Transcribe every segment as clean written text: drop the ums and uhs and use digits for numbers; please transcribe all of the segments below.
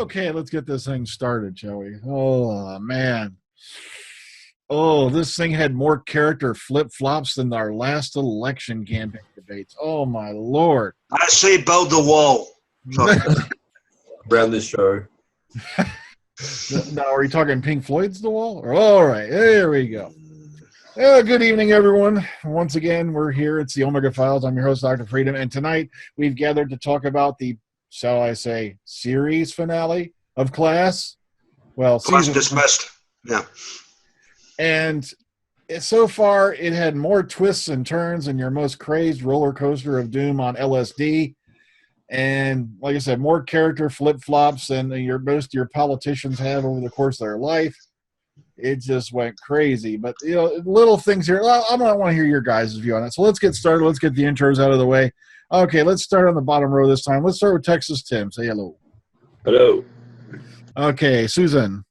Okay, let's get this thing started, shall we? Oh, man. Oh, this thing had more character flip-flops than our last election campaign debates. Oh, my Lord. I say build the wall. Around this show. Now, are we talking Pink Floyd's The Wall? All right, there we go. Good evening, everyone. Once again, we're here. It's the Omega Files. I'm your host, Dr. Freedom, and tonight we've gathered to talk about the, shall I say, series finale of Class. Well, Class dismissed. Yeah. And so far, it had more twists and turns than your most crazed roller coaster of doom on LSD. And like I said, more character flip-flops than most of your politicians have over the course of their life. It just went crazy. But, you know, little things here. Well, I don't want to hear your guys' view on it. So let's get started. Let's get the intros out of the way. Okay, let's start on the bottom row this time. Let's start with Texas Tim. Say hello. Hello. Okay, Susan.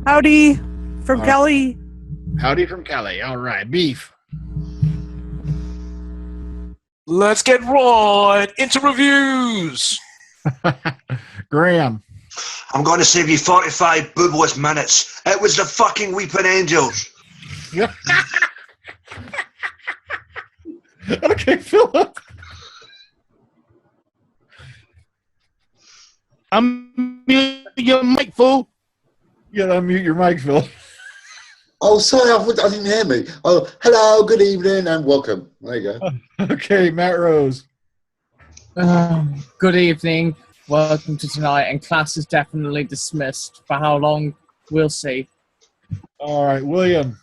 Howdy from Cali. Howdy from Cali. All right, Beef. Let's get right into reviews. Graham. I'm going to save you 45 boobless minutes. It was the fucking Weeping Angels. Okay, Philip. Unmute your mic, fool. You gotta unmute your mic, Phil. Oh, sorry, I didn't hear me. Oh, hello, good evening, and welcome. There you go. Okay, Matt Rose. Good evening. Welcome to tonight, and Class is definitely dismissed. For how long, we'll see. All right, William.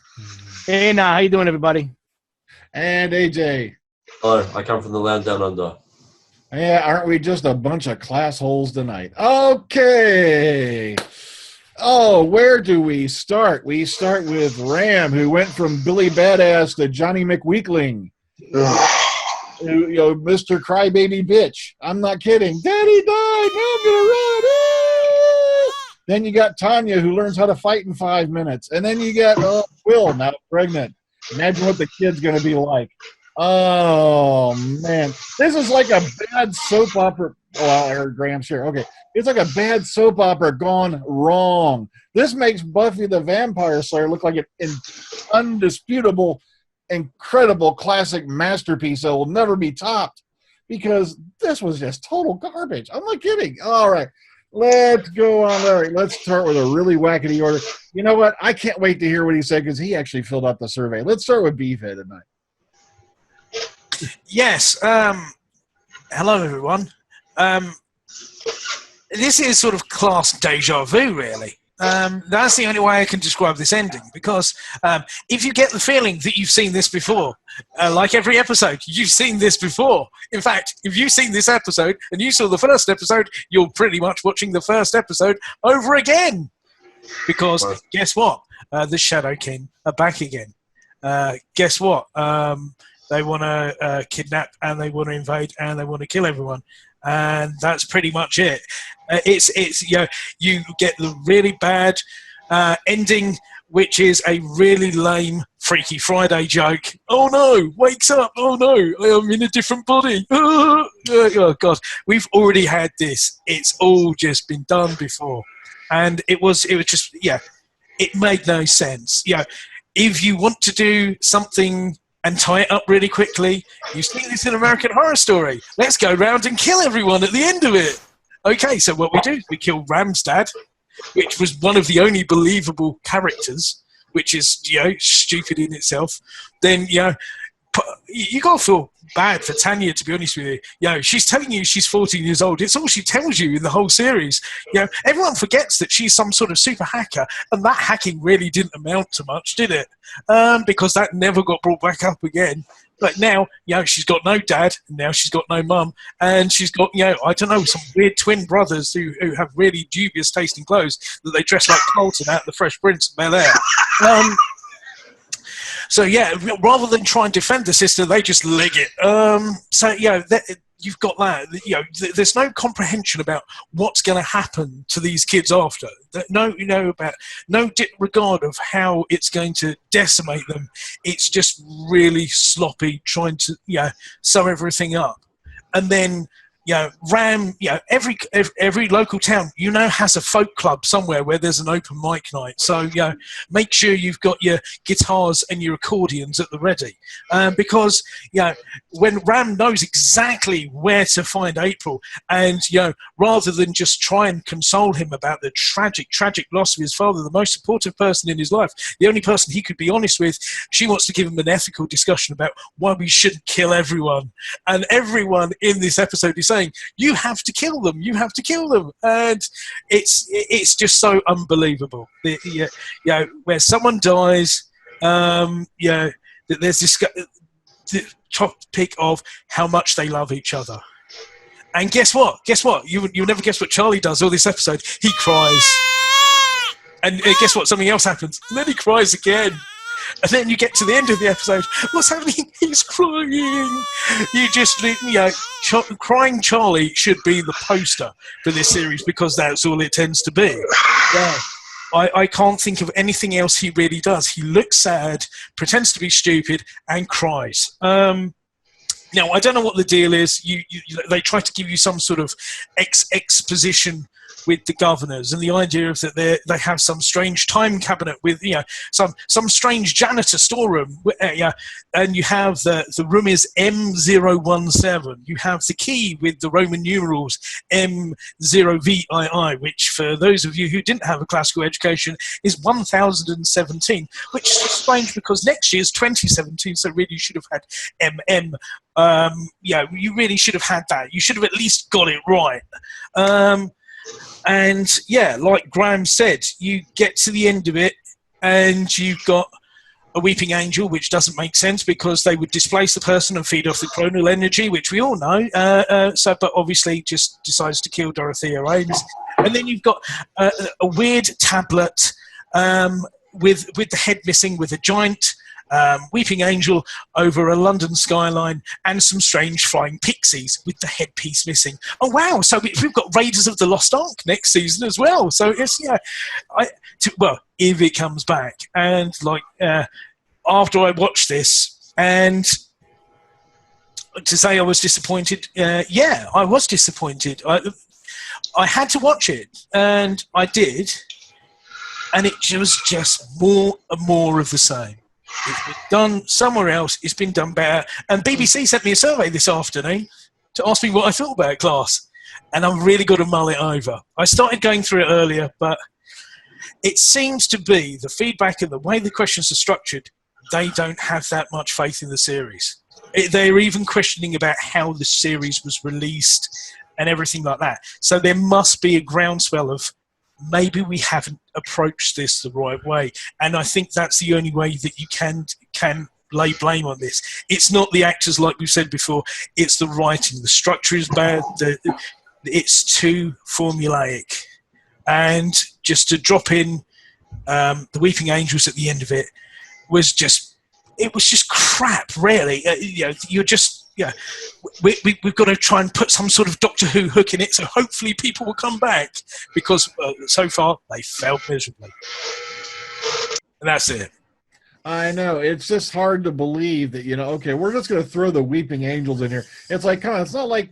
Hey, now, how you doing, everybody? And AJ. Hello, I come from the land down under. Yeah, aren't we just a bunch of class holes tonight? Okay. Oh, where do we start? We start with Ram, who went from Billy Badass to Johnny McWeakling. You know, Mr. Crybaby Bitch. I'm not kidding. Daddy died. Now I'm going to run. Then you got Tanya, who learns how to fight in 5 minutes. And then you got Will, now pregnant. Imagine what the kid's going to be like. Oh, man. This is like a bad soap opera. Oh, I'll air Graham's share. Okay. It's like a bad soap opera gone wrong. This makes Buffy the Vampire Slayer look like an undisputable, incredible classic masterpiece that will never be topped, because this was just total garbage. I'm not kidding. All right. Let's go on. All right. Let's start with a really wackety order. You know what? I can't wait to hear what he said, because he actually filled out the survey. Let's start with Beefhead tonight. Yes. Hello, everyone. This is sort of class deja vu, really. That's the only way I can describe this ending, because if you get the feeling that you've seen this before, like every episode, you've seen this before. In fact, if you've seen this episode and you saw the first episode, you're pretty much watching the first episode over again. Because guess what? The Shadow Kin are back again. Guess what? They want to kidnap, and they want to invade, and they want to kill everyone. And that's pretty much it. It's you know, you get the really bad ending, which is a really lame Freaky Friday joke. Oh no, wakes up. Oh no, I'm in a different body. Oh God, we've already had this. It's all just been done before, and it was just, yeah, it made no sense. You know, if you want to do something and tie it up really quickly, you've seen this in American Horror Story. Let's go round and kill everyone at the end of it. Okay, so what we do is we kill Ram's dad, which was one of the only believable characters, which is, you know, stupid in itself. Then, you know, you got to feel bad for Tanya, to be honest with you. You know, she's telling you she's 14 years old. It's all she tells you in the whole series. You know, everyone forgets that she's some sort of super hacker, and that hacking really didn't amount to much, did it? Because that never got brought back up again. But now, you know, she's got no dad, and now she's got no mum, and she's got, you know, I don't know, some weird twin brothers who have really dubious taste in clothes, that they dress like Colton out of the Fresh Prince of Bel-Air. So, yeah, rather than try and defend the sister, they just leg it. So, you know, you've got that. You know, there's no comprehension about what's going to happen to these kids after. No, you know, about no regard of how it's going to decimate them. It's just really sloppy, trying to, you know, sew everything up. And then Ram, every local town, has a folk club somewhere where there's an open mic night. So, make sure you've got your guitars and your accordions at the ready. Because, when Ram knows exactly where to find April, and, rather than just try and console him about the tragic loss of his father, the most supportive person in his life, the only person he could be honest with, she wants to give him an ethical discussion about why we shouldn't kill everyone. And everyone in this episode is saying, you have to kill them, and it's just so unbelievable. Where someone dies, that there's this topic of how much they love each other. And guess what? You'll never guess what Charlie does all this episode. He cries. And guess what? Something else happens. And then he cries again. And then you get to the end of the episode. What's happening? He's crying. You just, crying Charlie should be the poster for this series, because that's all it tends to be. Yeah. I can't think of anything else he really does. He looks sad, pretends to be stupid, and cries. Now, I don't know what the deal is. They try to give you some sort of exposition with the governors, and the idea of that they have some strange time cabinet with some strange janitor storeroom, and you have the room is M017. You have the key with the Roman numerals M0VII, which for those of you who didn't have a classical education is 1017, which is strange because next year's 2017, so really you should have had MM. You really should have had that. You should have at least got it right. And like Graham said, you get to the end of it and you've got a weeping angel, which doesn't make sense because they would displace the person and feed off the chronal energy, which we all know. But obviously just decides to kill Dorothea Ames. And then you've got a weird tablet with the head missing, with a giant weeping angel over a London skyline, and some strange flying pixies with the headpiece missing. Oh wow! So we've got Raiders of the Lost Ark next season as well. So it's if it comes back. And after I watched this, and to say I was disappointed, I was disappointed. I had to watch it, and I did, and it was just more and more of the same. It's been done somewhere else. It's been done better. And BBC sent me a survey this afternoon to ask me what I thought about Class. And I've really got to mull it over. I started going through it earlier, but it seems to be the feedback and the way the questions are structured, they don't have that much faith in the series. They're even questioning about how the series was released and everything like that. So there must be a groundswell of maybe we haven't approached this the right way. And I think that's the only way that you can lay blame on this. It's not the actors, like we've said before, it's the writing. The structure is bad. It's too formulaic. And just to drop in the Weeping Angels at the end of it was just crap, really. You're just... we've got to try and put some sort of Doctor Who hook in it, so hopefully people will come back, because so far they failed miserably. And that's it. I know. It's just hard to believe that, okay, we're just going to throw the Weeping Angels in here. It's like, come on, it's not like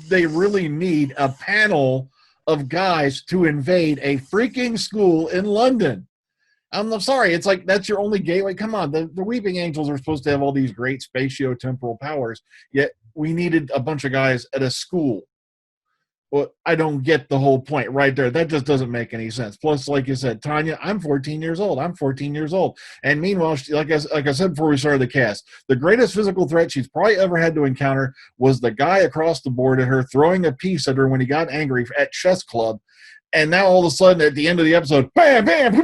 they really need a panel of guys to invade a freaking school in London. I'm sorry, it's like that's your only gateway. Come on, the Weeping Angels are supposed to have all these great spatio-temporal powers, yet we needed a bunch of guys at a school. Well, I don't get the whole point right there. That just doesn't make any sense. Plus, like you said, Tanya, I'm 14 years old. And meanwhile, like I said before we started the cast, the greatest physical threat she's probably ever had to encounter was the guy across the board at her throwing a piece at her when he got angry at chess club. And now all of a sudden, at the end of the episode, bam, bam,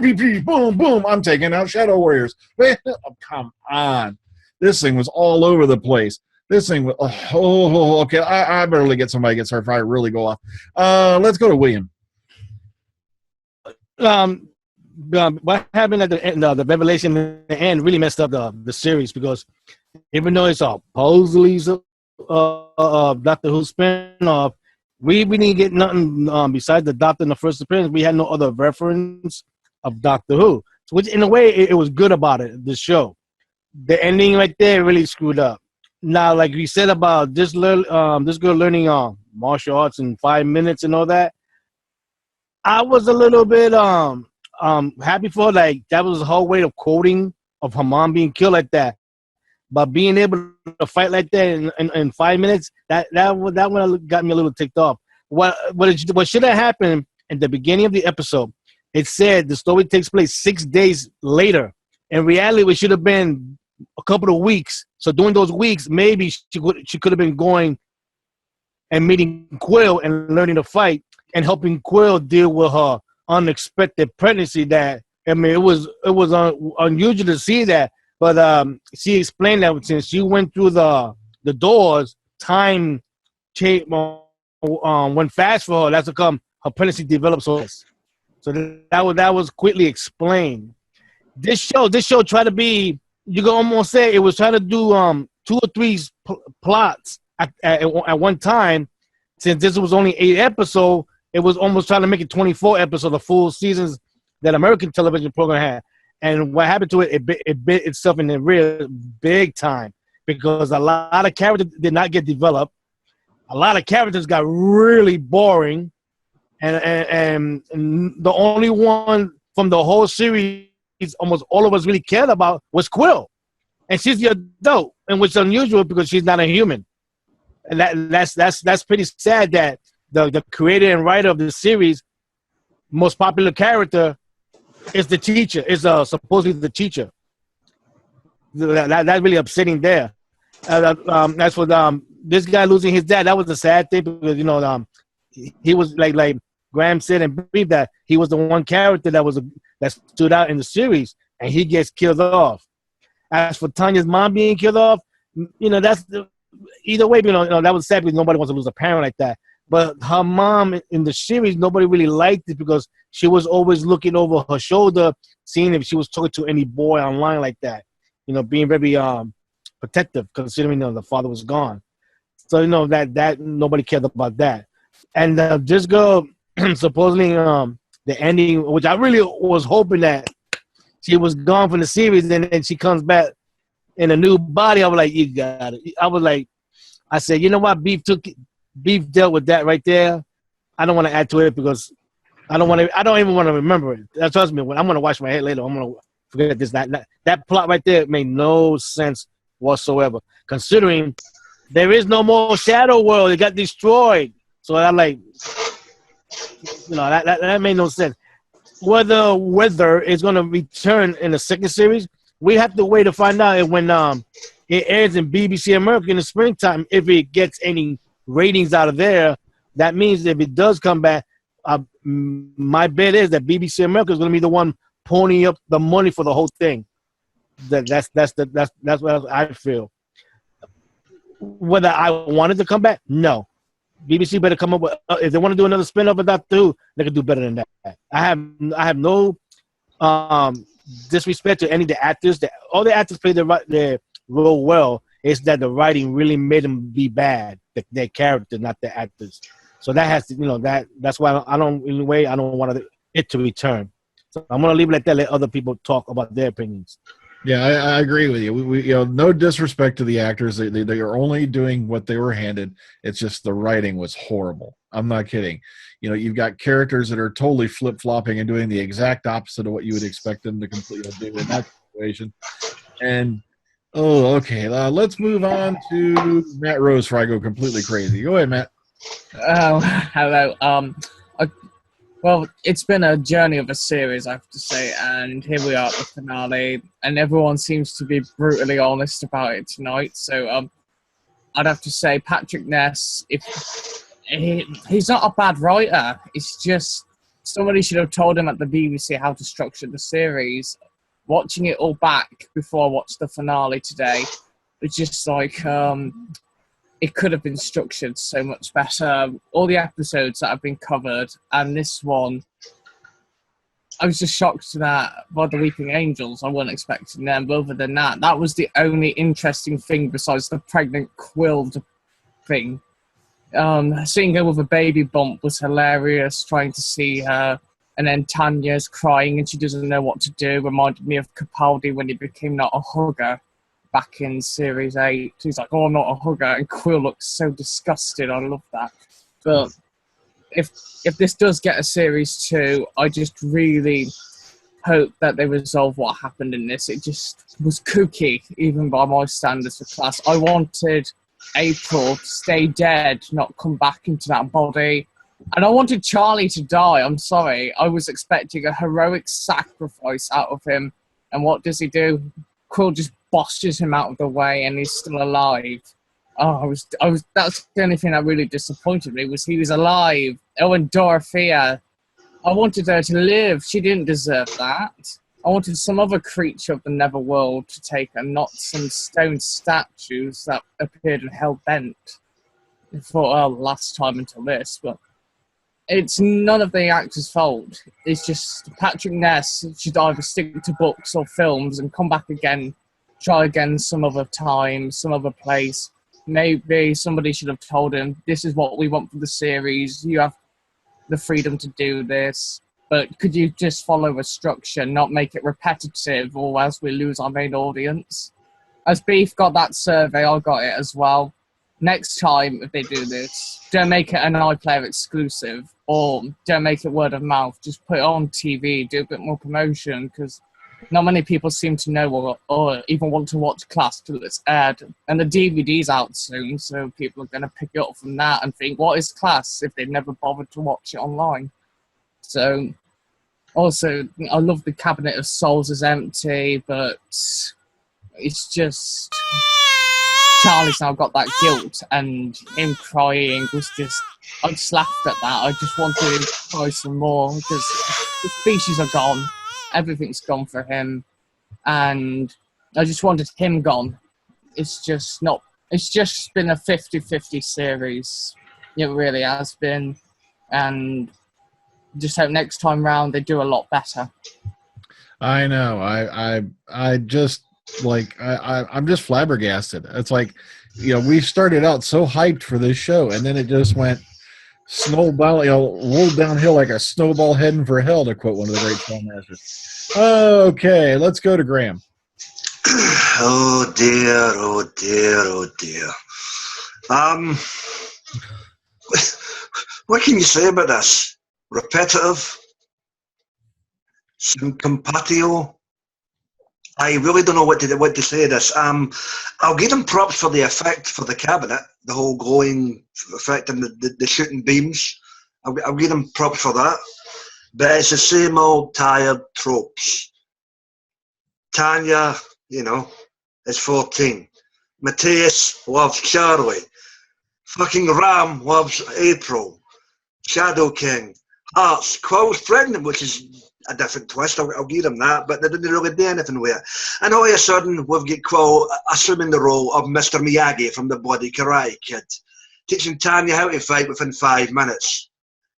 boom, boom, I'm taking out Shadow Warriors. Oh, come on. This thing was all over the place. This thing was, okay, I better get somebody gets hurt if I really go off. Let's go to William. What happened at the end, the revelation at the end really messed up the series, because even though it's supposedly Doctor Who spin-off, we didn't get nothing besides the Doctor in the first appearance. We had no other reference of Doctor Who, which in a way it was good about it. The show, the ending right there really screwed up. Now, like we said about this girl learning martial arts in 5 minutes and all that. I was a little bit happy for her. Like that was the whole way of quoting of her mom being killed like that. But being able to fight like that in 5 minutes, that one got me a little ticked off. What should have happened in the beginning of the episode? It said the story takes place 6 days later. In reality, it should have been a couple of weeks. So during those weeks, maybe she could have been going and meeting Quill and learning to fight and helping Quill deal with her unexpected pregnancy. That I mean, it was unusual to see that, but she explained that since she went through the doors, time went fast for her. That's how come her pregnancy developed so fast. So that was quickly explained. This show tried to be, you can almost say it was trying to do 2 or 3 plots at one time. Since this was only 8 episodes, it was almost trying to make it 24 episodes, the full seasons that American television program had. And what happened to it, it bit itself in the rear big time because a lot of characters did not get developed. A lot of characters got really boring. And the only one from the whole series almost all of us really cared about was Quill. And she's the adult, and which is unusual because she's not a human. And that's pretty sad that the creator and writer of the series, most popular character, is the teacher, is supposedly the teacher. That's really upsetting there. As for this guy losing his dad, that was a sad thing because, he was like Graham said and believed that he was the one character that stood out in the series, and he gets killed off. As for Tanya's mom being killed off, that's either way. That was sad because nobody wants to lose a parent like that. But her mom in the series, nobody really liked it because she was always looking over her shoulder, seeing if she was talking to any boy online like that. Being very protective, considering the father was gone. So that nobody cared about that. And this girl, supposedly the ending, which I really was hoping that she was gone from the series and then she comes back in a new body. I was like, you got it. I said, you know what? Beef dealt with that right there. I don't want to add to it because I don't even want to remember it. Trust me, when I'm going to wash my head later, I'm going to forget this. That plot right there made no sense whatsoever, considering there is no more Shadow World. It got destroyed. So I'm like, that made no sense. Whether Weather is going to return in the second series, we have to wait to find out. And when it airs in BBC America in the springtime, if it gets any ratings out of there, that means if it does come back, my bet is that BBC America is going to be the one ponying up the money for the whole thing. That's what I feel. Whether I wanted to come back, no. BBC better come up with if they want to do another spin-off of Doctor Who, they can do better than that. I have no disrespect to any of the actors. All the actors play their role well. It's that the writing really made them be bad. Their character, not the actors. So that has to that's why I don't want it to return. So I'm gonna leave it like that. Let other people talk about their opinions. Yeah, I agree with you. We no disrespect to the actors. They are only doing what they were handed. It's just the writing was horrible. I'm not kidding. You've got characters that are totally flip-flopping and doing the exact opposite of what you would expect them to completely do in that situation. And, okay. Let's move on to Matt Rose before I go completely crazy. Go ahead, Matt. Hello. Well, it's been a journey of a series, I have to say, and here we are at the finale, and everyone seems to be brutally honest about it tonight. So I'd have to say Patrick Ness, he's not a bad writer. It's just somebody should have told him at the BBC how to structure the series. Watching it all back before I watched the finale today, it's just like it could have been structured so much better. All the episodes that have been covered, and this one, I was just shocked that by the Weeping Angels. I wasn't expecting them. But other than that, that was the only interesting thing besides the pregnant Quill thing. Seeing her with a baby bump was hilarious, trying to see her. And then Tanya's crying and she doesn't know what to do. Reminded me of Capaldi when he became not a hugger back in Series 8. He's like, oh, I'm not a hugger. And Quill looks so disgusted. I love that. But if this does get a series 2, I just really hope that they resolve what happened in this. It just was kooky, even by my standards for class. I wanted April to stay dead, not come back into that body. And I wanted Charlie to die. I'm sorry. I was expecting a heroic sacrifice out of him. And what does he do? Quill just bosses him out of the way and he's still alive. Oh, that's the only thing that really disappointed me, was he was alive. Oh, and Dorothea. I wanted her to live. She didn't deserve that. I wanted some other creature of the Netherworld to take her, not some stone statues that appeared in Hellbent for last time until this. But it's none of the actors' fault. It's just Patrick Ness should either stick to books or films and come back again, try again some other time, some other place. Maybe somebody should have told him, this is what we want for the series. You have the freedom to do this, but could you just follow a structure, not make it repetitive, or else we lose our main audience? As Beef got that survey, I got it as well. Next time, if they do this, don't make it an iPlayer exclusive, or don't make it word of mouth. Just put it on TV, do a bit more promotion, because not many people seem to know or even want to watch Class till it's aired. And the DVD's out soon, so people are going to pick it up from that and think, what is Class, if they've never bothered to watch it online? So, also, I love the Cabinet of Souls is empty, but it's just... Charlie's now got that guilt, and him crying was just... I just laughed at that. I just wanted him to cry some more, because the species are gone. Everything's gone for him, and I just wanted him gone. It's just not. It's just been a 50-50 series. It really has been, and just hope next time round they do a lot better. I know. I just like I'm just flabbergasted. It's like, we started out so hyped for this show, and then it just went snowball, rolled downhill like a snowball heading for hell, to quote one of the great filmmakers. Okay, let's go to Graham. Oh dear, oh dear, oh dear. What can you say about this? Repetitive? Simpatio? I really don't know what to say of this. I'll give them props for the effect for the cabinet, the whole glowing effect and the shooting beams. I'll give them props for that. But it's the same old tired tropes. Tanya, is 14. Matthias loves Charlie. Fucking Ram loves April. Shadow King. Hearts. Quill's pregnant, which is a different twist. I'll give them that, but they didn't really do anything with it. And all of a sudden, we've got Quill assuming the role of Mr. Miyagi from the Bloody Karate Kid, teaching Tanya how to fight within 5 minutes.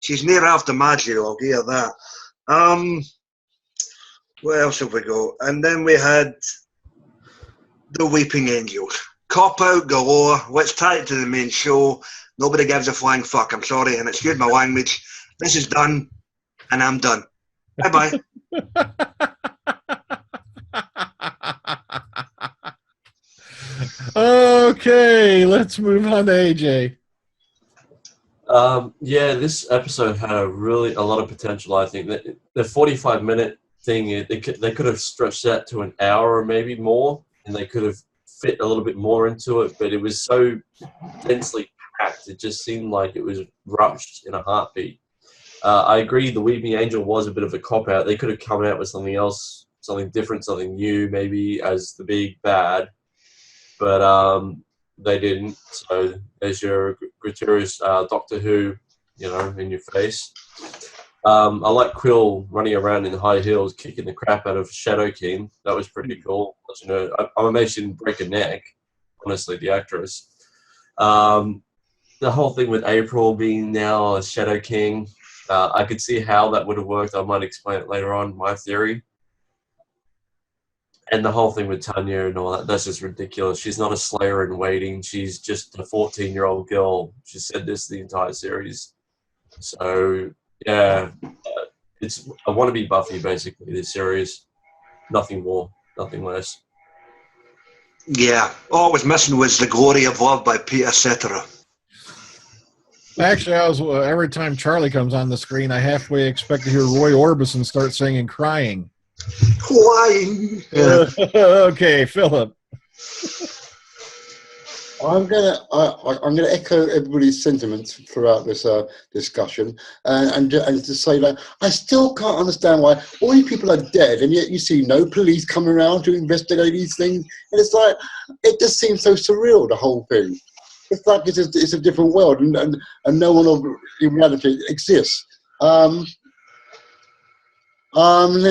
She's near after Maggio, I'll give her that. Where else have we got? And then we had the Weeping Angels. Cop out galore. Let's tie it to the main show. Nobody gives a flying fuck. I'm sorry, and excuse my language. This is done, and I'm done. Bye-bye. Okay, let's move on to AJ. Yeah, this episode had a lot of potential. I think that the 45-minute thing, they could have stretched that to an hour or maybe more, and they could have fit a little bit more into it. But it was so densely packed; it just seemed like it was rushed in a heartbeat. I agree. The Weeping Angel was a bit of a cop out. They could have come out with something else, something different, something new, maybe as the big bad, but they didn't. So there's your gratuitous Doctor Who, in your face. I like Quill running around in high heels, kicking the crap out of Shadow King. That was pretty cool. I'm amazed she didn't break a neck. Honestly, the actress. The whole thing with April being now a Shadow King. I could see how that would have worked. I might explain it later on, my theory. And the whole thing with Tanya and all that, that's just ridiculous. She's not a slayer in waiting. She's just a 14-year-old girl. She said this the entire series. So, yeah, I want to be Buffy, basically, this series. Nothing more, nothing less. Yeah, all it was missing was The Glory of Love by Peter Cetera. Actually, I was every time Charlie comes on the screen, I halfway expect to hear Roy Orbison start singing "Crying." Why? Yeah. Okay, Philip. I'm gonna echo everybody's sentiments throughout this discussion, and to say that I still can't understand why all these people are dead, and yet you see no police coming around to investigate these things, and it's like it just seems so surreal, the whole thing. It's like it's a different world, and no one in reality exists. Let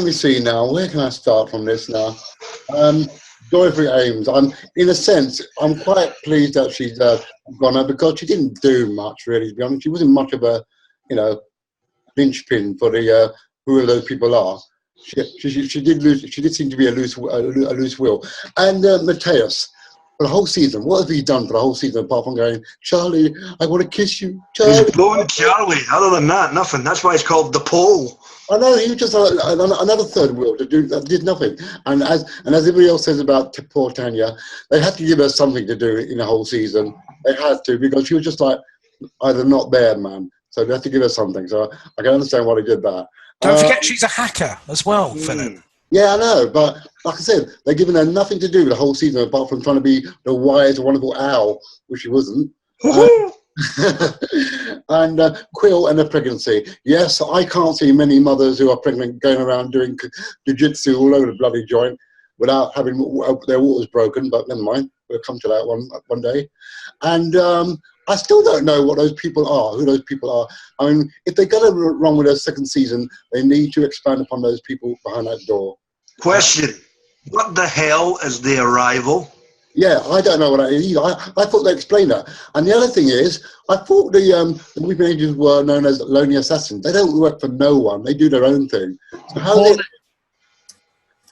me see now. Where can I start from this now? Dorothy Ames. In a sense, I'm quite pleased that she's gone out because she didn't do much, really. To be honest, she wasn't much of a, linchpin for the who those people are. She did lose. She did seem to be a loose will. And Mateus, for the whole season, what have he done for the whole season apart from going, Charlie, I want to kiss you, Charlie? He's blowing Charlie. Other than that, nothing. That's why it's called the pole. I know he was just another third wheel that did nothing. And as everybody else says about poor Tanya, they had to give her something to do in the whole season. They had to, because she was just like either not there, man. So they had to give her something. So I can understand why they did that. Don't forget she's a hacker as well, Philip. Yeah, I know, but like I said, they're giving her nothing to do with the whole season apart from trying to be the wise, wonderful owl, which she wasn't. And Quill and the pregnancy. Yes, I can't see many mothers who are pregnant going around doing jiu-jitsu all over the bloody joint without having their waters broken, but never mind. We'll come to that one day. And I still don't know what those people are, who those people are. I mean, if they're going to run with their second season, they need to expand upon those people behind that door. Question. What the hell is the arrival? Yeah, I don't know what that is either. I thought they explained that. And the other thing is, I thought the Weeping Angels were known as lonely assassins. They don't work for no one. They do their own thing. So how is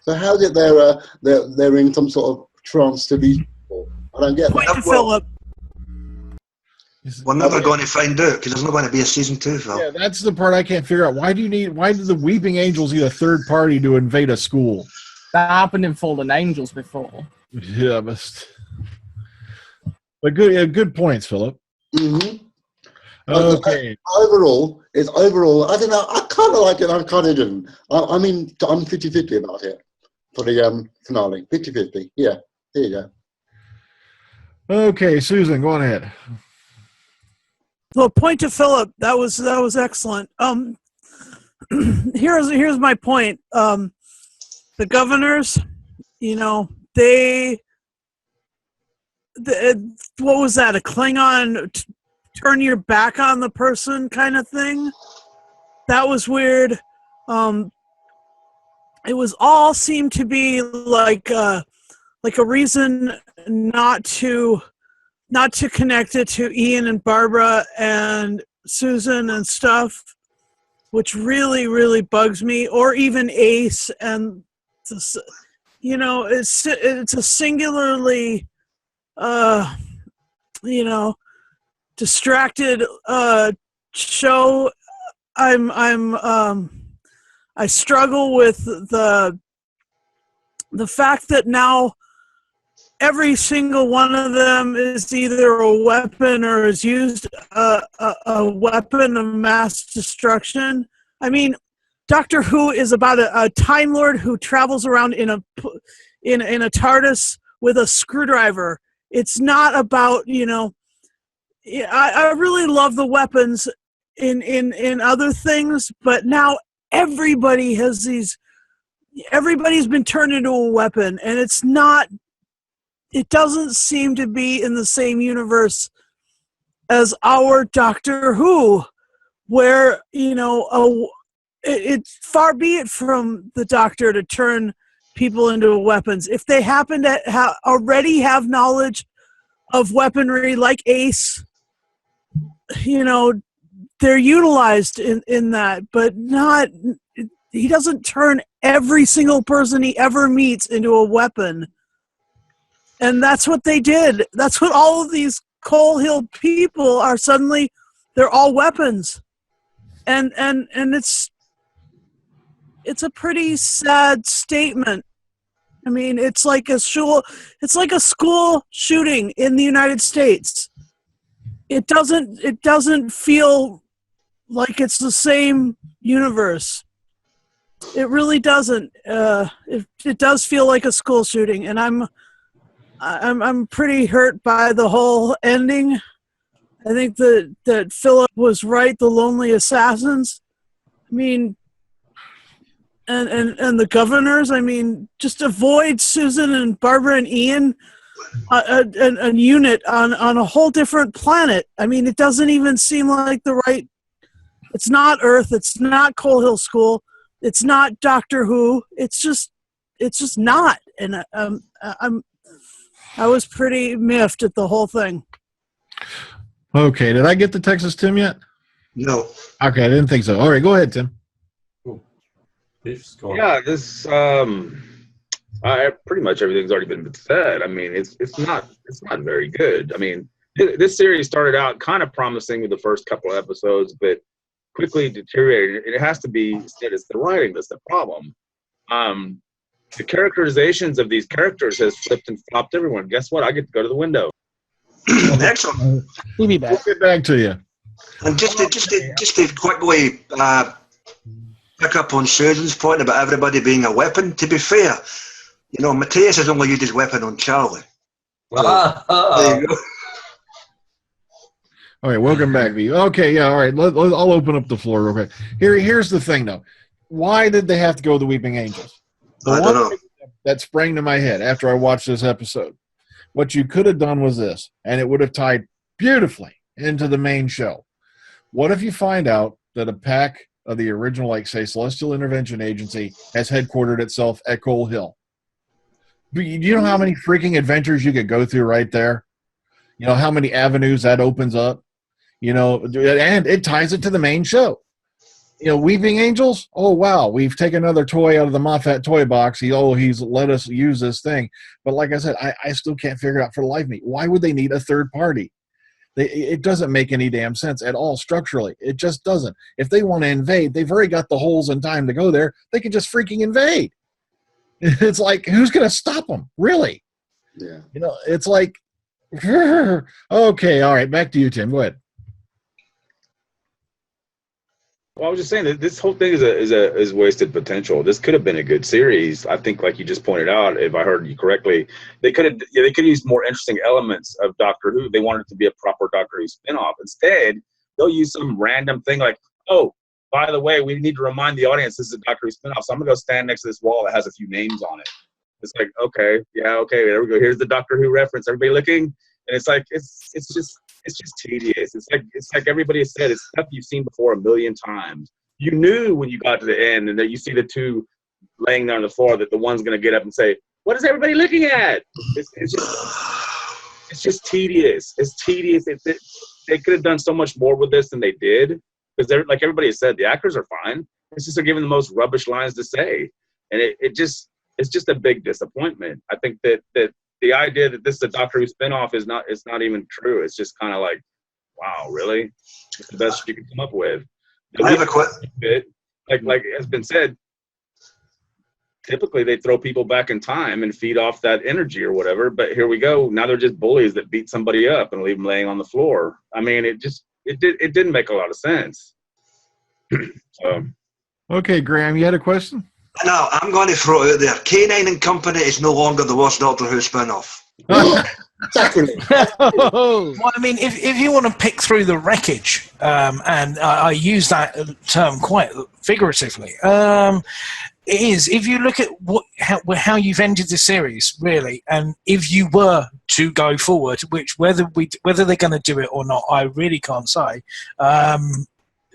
it they're in some sort of trance to these people? I don't get Point that. to Philip. We're never going to find out because there's not going to be a season 2, Phil. Yeah, that's the part I can't figure out. Why do the Weeping Angels need a third party to invade a school? That happened in Fallen Angels before. Yeah, but good points, Philip. Mm-hmm. Okay. Overall, I don't know. I kind of like it. I kind of didn't. I'm 50-50 about it for the finale. 50-50. Yeah, there you go. Okay, Susan, go on ahead. Well, point to Philip. That was excellent. Here's my point. The governors, what was that? A Klingon turn your back on the person kind of thing? That was weird. It was all seemed to be like a reason not to connect it to Ian and Barbara and Susan and stuff, which really, really bugs me. Or even Ace and it's a singularly distracted show. I struggle with the fact that now every single one of them is either a weapon or is used a weapon of mass destruction. I mean, Doctor Who is about a Time Lord who travels around in a TARDIS with a screwdriver. It's not about, I really love the weapons in other things, but now everybody's been turned into a weapon, and it doesn't seem to be in the same universe as our Doctor Who, where, it's far be it from the Doctor to turn people into weapons. If they happen to already have knowledge of weaponry like Ace, they're utilized in that, but not. He doesn't turn every single person he ever meets into a weapon. And that's what they did. That's what all of these Coal Hill people are suddenly. They're all weapons. And it's a pretty sad statement. I mean, it's like a school shooting in the United States. it doesn't feel like it's the same universe. It really doesn't. It does feel like a school shooting, and I'm pretty hurt by the whole ending. I think that Philip was right. The lonely assassins. I mean, and the governors. I mean, just avoid Susan and Barbara and Ian, a unit on a whole different planet. I mean, it doesn't even seem like the right. It's not Earth. It's not Coal Hill School. It's not Doctor Who. It's just not. And I was pretty miffed at the whole thing. Okay, did I get the Texas Tim yet? No. Okay, I didn't think so. All right, go ahead, Tim. Yeah, this pretty much everything's already been said. I mean, it's not very good. I mean, this series started out kind of promising with the first couple of episodes, but quickly deteriorated. It has to be said it's the writing that's the problem. The characterizations of these characters has flipped and flopped everyone. Guess what? I get to go to the window. Excellent. We'll be back. We'll get back to you. And just to quickly pick up on Susan's point about everybody being a weapon, to be fair, you know, Matthias has only used his weapon on Charlie. There you go. All right, welcome back, V. Okay, yeah, all right. I'll open up the floor real quick. Here's the thing, though. Why did they have to go with the Weeping Angels? I don't know. That sprang to my head after I watched this episode. What you could have done was this, and it would have tied beautifully into the main show. What if you find out that a pack of the original, like, say, Celestial Intervention Agency has headquartered itself at Coal Hill? Do you know how many freaking adventures you could go through right there? You know, how many avenues that opens up? You know, and it ties it to the main show. You know, Weeping Angels, oh, wow, we've taken another toy out of the Moffat toy box. He's let us use this thing. But like I said, I still can't figure it out for the life of me. Why would they need a third party? It doesn't make any damn sense at all structurally. It just doesn't. If they want to invade, they've already got the holes and time to go there. They can just freaking invade. It's like, who's going to stop them? Really? Yeah. You know, it's like, okay, all right, back to you, Tim. Go ahead. Well, I was just saying that this whole thing is wasted potential. This could have been a good series. I think, like you just pointed out, if I heard you correctly, they could have used more interesting elements of Doctor Who. They wanted it to be a proper Doctor Who spinoff. Instead, they'll use some random thing like, oh, by the way, we need to remind the audience this is a Doctor Who spinoff, so I'm gonna go stand next to this wall that has a few names on it. It's like, okay, yeah, okay, there we go. Here's the Doctor Who reference. Everybody looking, and it's like it's just tedious. It's like everybody has said, it's stuff you've seen before a million times. You knew when you got to the end and that you see the two laying there on the floor that the one's going to get up and say, what is everybody looking at? It's just tedious. It's tedious. They could have done so much more with this than they did, because they're, like everybody has said, the actors are fine. It's just they're given the most rubbish lines to say. And it's just a big disappointment. I think that the idea that this is a Doctor Who spinoff is not even true. It's just kind of like, wow, really? It's the best you can come up with. I have a question. Like has been said, typically they throw people back in time and feed off that energy or whatever. But here we go. Now they're just bullies that beat somebody up and leave them laying on the floor. I mean, it didn't make a lot of sense. So. Okay, Graham, you had a question? No, I'm going to throw it out there. K9 and Company is no longer the worst Doctor Who spin-off. Exactly. Well, I mean, if you want to pick through the wreckage, and I use that term quite figuratively, it is, if you look at how you've ended the series, really, and if you were to go forward, which whether they're going to do it or not, I really can't say.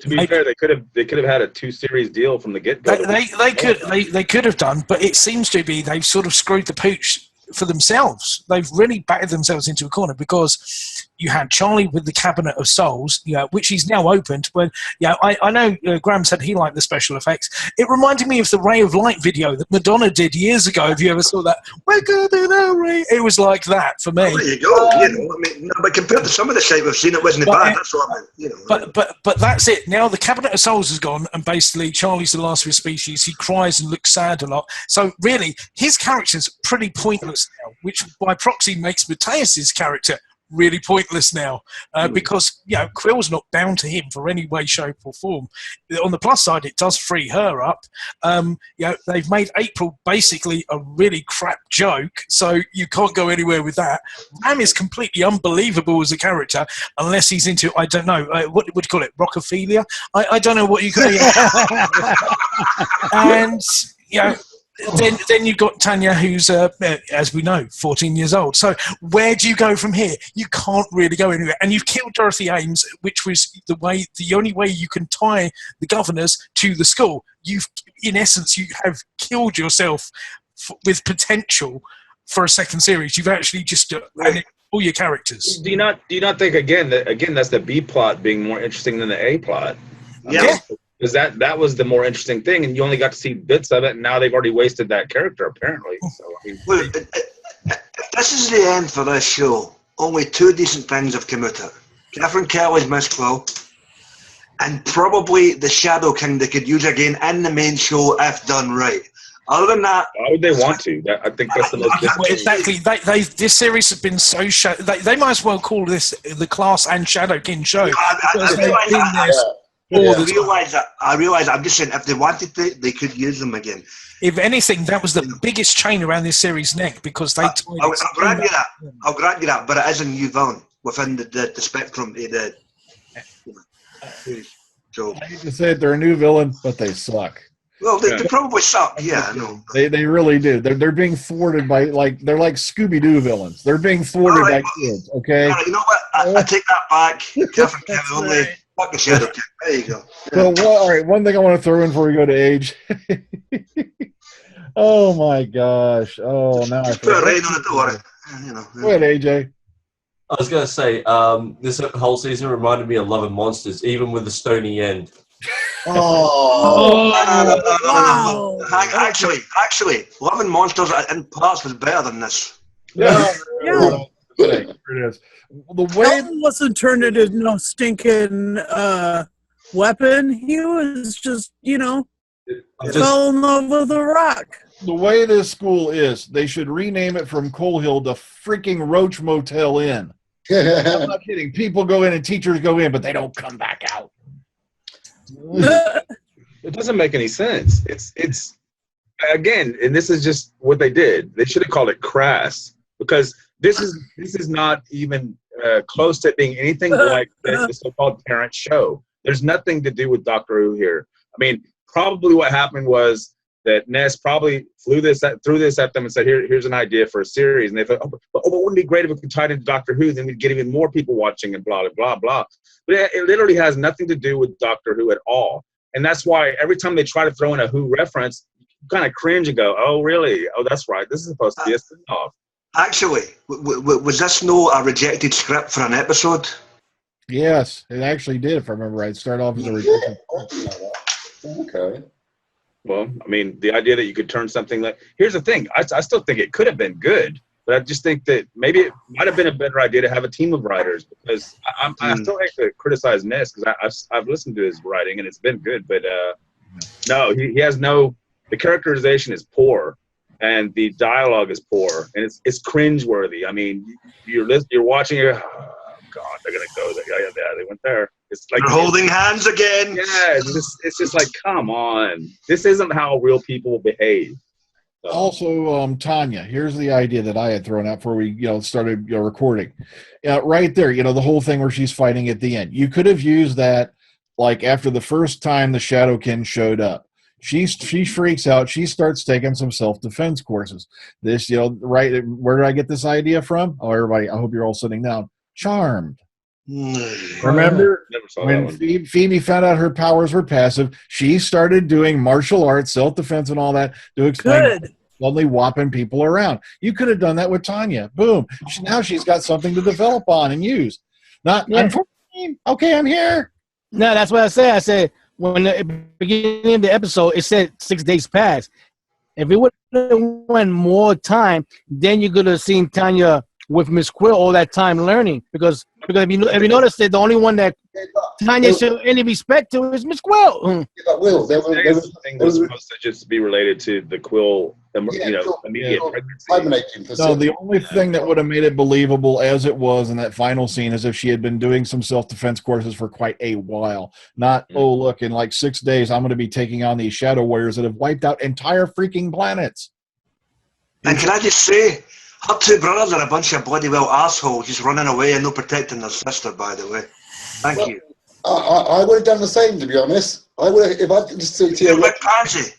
To be fair, they could have had a 2-series deal from the get-go. They could have done, but it seems to be they've sort of screwed the pooch for themselves. They've really backed themselves into a corner, because you had Charlie with the Cabinet of Souls, which he's now opened. When I know Graham said he liked the special effects. It reminded me of the Ray of Light video that Madonna did years ago. If you ever saw that, we're good in our ray. It was like that for me. Well, there you go. I mean, no, but compared to some of the shit we've seen, it wasn't bad. That's what I mean. But that's it. Now the Cabinet of Souls is gone, and basically Charlie's the last of his species. He cries and looks sad a lot. So really, his character's pretty pointless now, which by proxy makes Matthias's character really pointless now because Quill's not bound to him for any way, shape, or form. On the plus side, it does free her up. They've made April basically a really crap joke, so you can't go anywhere with that. Ram is completely unbelievable as a character unless he's into, I don't know, what would you call it, rockophilia? I don't know what you call it. And then you've got Tanya, who's, as we know, 14 years old. So where do you go from here? You can't really go anywhere. And you've killed Dorothy Ames, which was the only way you can tie the governors to the school. In essence, you have killed yourself with potential for a second series. You've actually just all your characters. Do you not think again that's the B plot being more interesting than the A plot? Yeah. Because that was the more interesting thing, and you only got to see bits of it, and now they've already wasted that character, apparently. So, Look, if this is the end for this show, only two decent things have come out of it. Catherine Kelly's Miss Quill, and probably the Shadow King they could use again in the main show if done right. Other than that... Why would they want to? I think that's the most difficult. Exactly. This series has been so... They might as well call this the Class and Shadow King show. I realise. I'm just saying, if they wanted to, they could use them again. If anything, that was the biggest chain around this series' neck because they. I'll grant you that. I'll grant you that. But it is a new villain within the spectrum. So I hate to say it, they're a new villain, but they suck. Well, they probably suck. Yeah, I know. They really do. They're being thwarted by they're like Scooby-Doo villains. They're being thwarted by kids. Okay. You know what? I take that back. Catherine Kelly only. Fuck the Shadow King. There you go. So, all right, one thing I want to throw in before we go to age. Oh my gosh! Oh, now I put a rain on the door. Go ahead, AJ. I was going to say, this whole season reminded me of Love and Monsters, even with the stony end. No. Actually, Love and Monsters in parts was better than this. Yeah. Yeah. It is. The way Elton wasn't turned into no stinking weapon. He was just, fell in love with a rock. The way this school is, they should rename it from Coal Hill to freaking Roach Motel Inn. I'm not kidding. People go in and teachers go in, but they don't come back out. It doesn't make any sense. It's again, and this is just what they did. They should have called it Crass, because this is not even close to being anything like the so-called parent show. There's nothing to do with Doctor Who here. I mean, probably what happened was that Ness probably threw this at them and said, here's an idea for a series. And they thought, but wouldn't it be great if we could tie it into Doctor Who? Then we'd get even more people watching and blah, blah, blah, blah. But it literally has nothing to do with Doctor Who at all. And that's why every time they try to throw in a Who reference, you kind of cringe and go, oh, really? Oh, that's right. This is supposed to be a spin-off. Actually, was this a rejected script for an episode? Yes, it actually did, if I remember right. It started off as a rejected. Okay. Well, I mean, the idea that you could turn something like... Here's the thing. I still think it could have been good, but I just think that maybe it might have been a better idea to have a team of writers, because I still hate to criticize Ness, because I've listened to his writing, and it's been good, but no, he has no... The characterization is poor, and the dialogue is poor, and it's cringeworthy. I mean, you're watching it... Oh, God, they're going to go there. Yeah, they went there. It's like they're holding hands again. Yeah, it's just like, come on. This isn't how real people behave. So. Also, Tanya, here's the idea that I had thrown out before we started recording. Right there, the whole thing where she's fighting at the end. You could have used that like after the first time the Shadowkin showed up. She freaks out. She starts taking some self-defense courses. This, right, where did I get this idea from? Oh, everybody, I hope you're all sitting down. Charmed. Remember when Phoebe found out her powers were passive, she started doing martial arts, self-defense, and all that to explain suddenly whopping people around. You could have done that with Tanya. Boom. Now she's got something to develop on and use. I'm 14. Okay, I'm here. No, that's what I said. I said when the beginning of the episode, it said 6 days passed. If it would have went more time, then you could have seen Tanya with Miss Quill all that time learning, because if you notice that the only one that Tanya should any respect to is Miss Quill. There was something that's supposed to just be related to the Quill immediate sure. pregnancy. Hibernating for No, the only thing that would have made it believable as it was in that final scene is if she had been doing some self-defense courses for quite a while. Not, oh, look, in like 6 days, I'm going to be taking on these shadow warriors that have wiped out entire freaking planets. And can I just say, her two brothers are a bunch of bloody well assholes just running away and no protecting their sister, by the way. Thank you. I would have done the same, to be honest. I would have, if I could just see You're like pansy.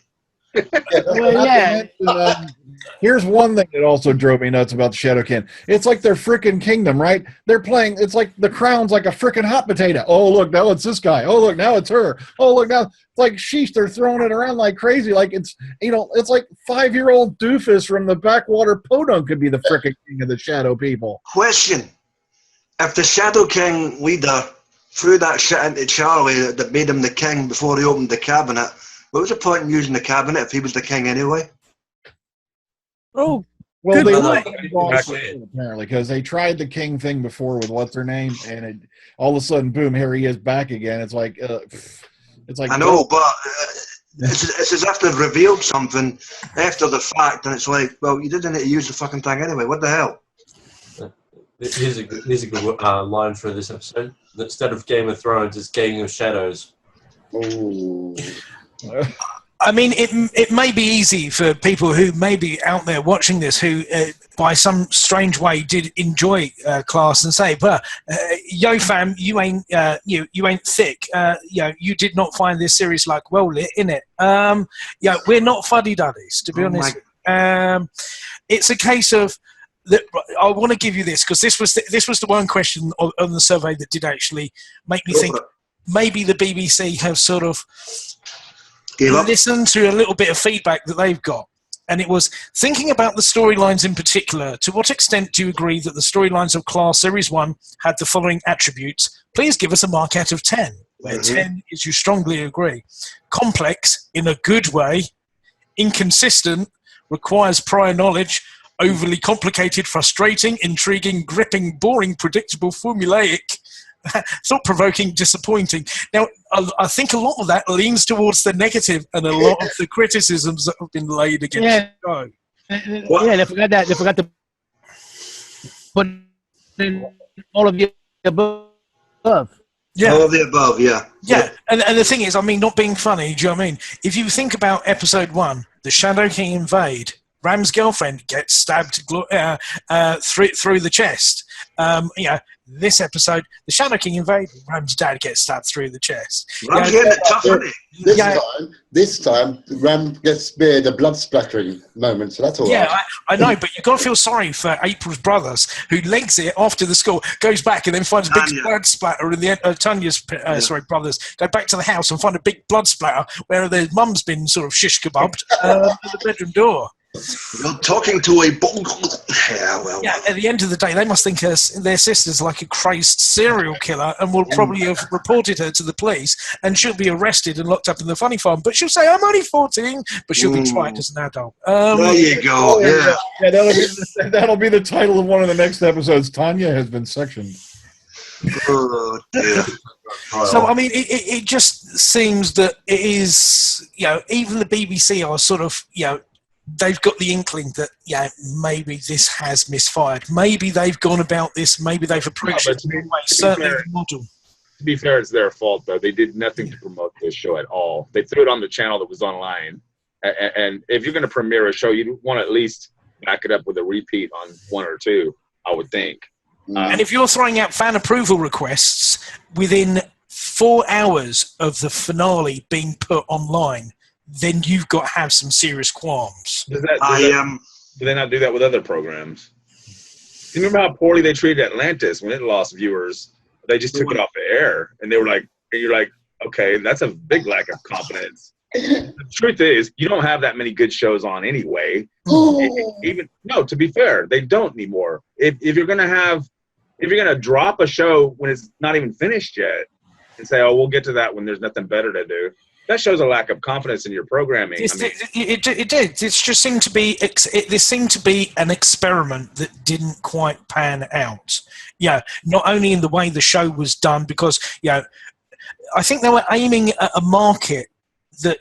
Here's one thing that also drove me nuts about the Shadow Kin. It's like their frickin' kingdom, right? They're playing, it's like the crown's like a frickin' hot potato. Oh, look, now it's this guy. Oh, look, now it's her. Oh, look, now it's like, sheesh, they're throwing it around like crazy. Like it's, it's like 5-year-old doofus from the backwater podunk could be the frickin' king of the Shadow people. Question. If the Shadow King leader threw that shit into Charlie that made him the king before he opened the cabinet, what was the point in using the cabinet if he was the king anyway? Oh, well, good they point. apparently because they tried the king thing before with what's her name, and all of a sudden, boom, here he is back again. It's like, I know, but it's as if they've revealed something after the fact, and it's like, well, you didn't need to use the fucking thing anyway. What the hell? Here's a good line for this episode. Instead of Game of Thrones, it's Game of Shadows. Ooh. I mean, it may be easy for people who may be out there watching this who, by some strange way, did enjoy Class and say, "But yo, fam, you ain't you ain't thick. You did not find this series like well lit, innit? We're not fuddy duddies, to be honest. It's a case of." I want to give you this because this was the one question on the survey that did actually make me think maybe the BBC have sort of listened to a little bit of feedback that they've got, and it was thinking about the storylines in particular. To what extent do you agree that the storylines of Class Series 1 had the following attributes? Please give us a mark out of 10, where 10 is you strongly agree. Complex in a good way, inconsistent, requires prior knowledge, overly complicated, frustrating, intriguing, gripping, boring, predictable, formulaic, thought-provoking, disappointing. Now, I think a lot of that leans towards the negative and a lot of the criticisms that have been laid against the show. Yeah, they forgot that. They forgot to put in all of the above. Yeah. All of the above, yeah. Yeah, and the thing is, I mean, not being funny, do you know what I mean? If you think about episode 1, the Shadow King invade, Ram's girlfriend gets stabbed through the chest. This episode, the Shadow King invade, Ram's dad gets stabbed through the chest. Ram's getting it tough, isn't he? This time, Ram gets spared a blood splattering moment, so that's all right. Yeah, I know, but you've got to feel sorry for April's brothers, who legs it after the school, goes back and then finds a big blood splatter in the end. Tanya's brothers go back to the house and find a big blood splatter where their mum's been sort of shish kebabbed at the bedroom door. You're talking to a bungle. Yeah, well. Yeah, at the end of the day, they must think their sister's like a crazed serial killer and will probably have reported her to the police, and she'll be arrested and locked up in the funny farm. But she'll say, I'm only 14, but she'll be tried as an adult. There you go, yeah. That'll be the title of one of the next episodes. Tanya has been sectioned. Oh, dear. So, I mean, it just seems that it is, even the BBC are sort of, they've got the inkling that, maybe this has misfired. Maybe they've gone about this. Maybe they've approached it the wrong way. Certainly the model. To be fair, it's their fault, though. They did nothing to promote this show at all. They threw it on the channel that was online. And if you're going to premiere a show, you want to at least back it up with a repeat on 1 or 2, I would think. And if you're throwing out fan approval requests within 4 hours of the finale being put online, then you've got to have some serious qualms. Do they not do that with other programs? You remember how poorly they treated Atlantis when it lost viewers? They just took it off the air, and they were like, and you're like, okay, that's a big lack of confidence. The truth is, you don't have that many good shows on anyway. To be fair, they don't anymore. If you're gonna drop a show when it's not even finished yet, and say, oh, we'll get to that when there's nothing better to do, that shows a lack of confidence in your programming. It did. It just seemed to be. This seemed to be an experiment that didn't quite pan out. Not only in the way the show was done, because I think they were aiming at a market that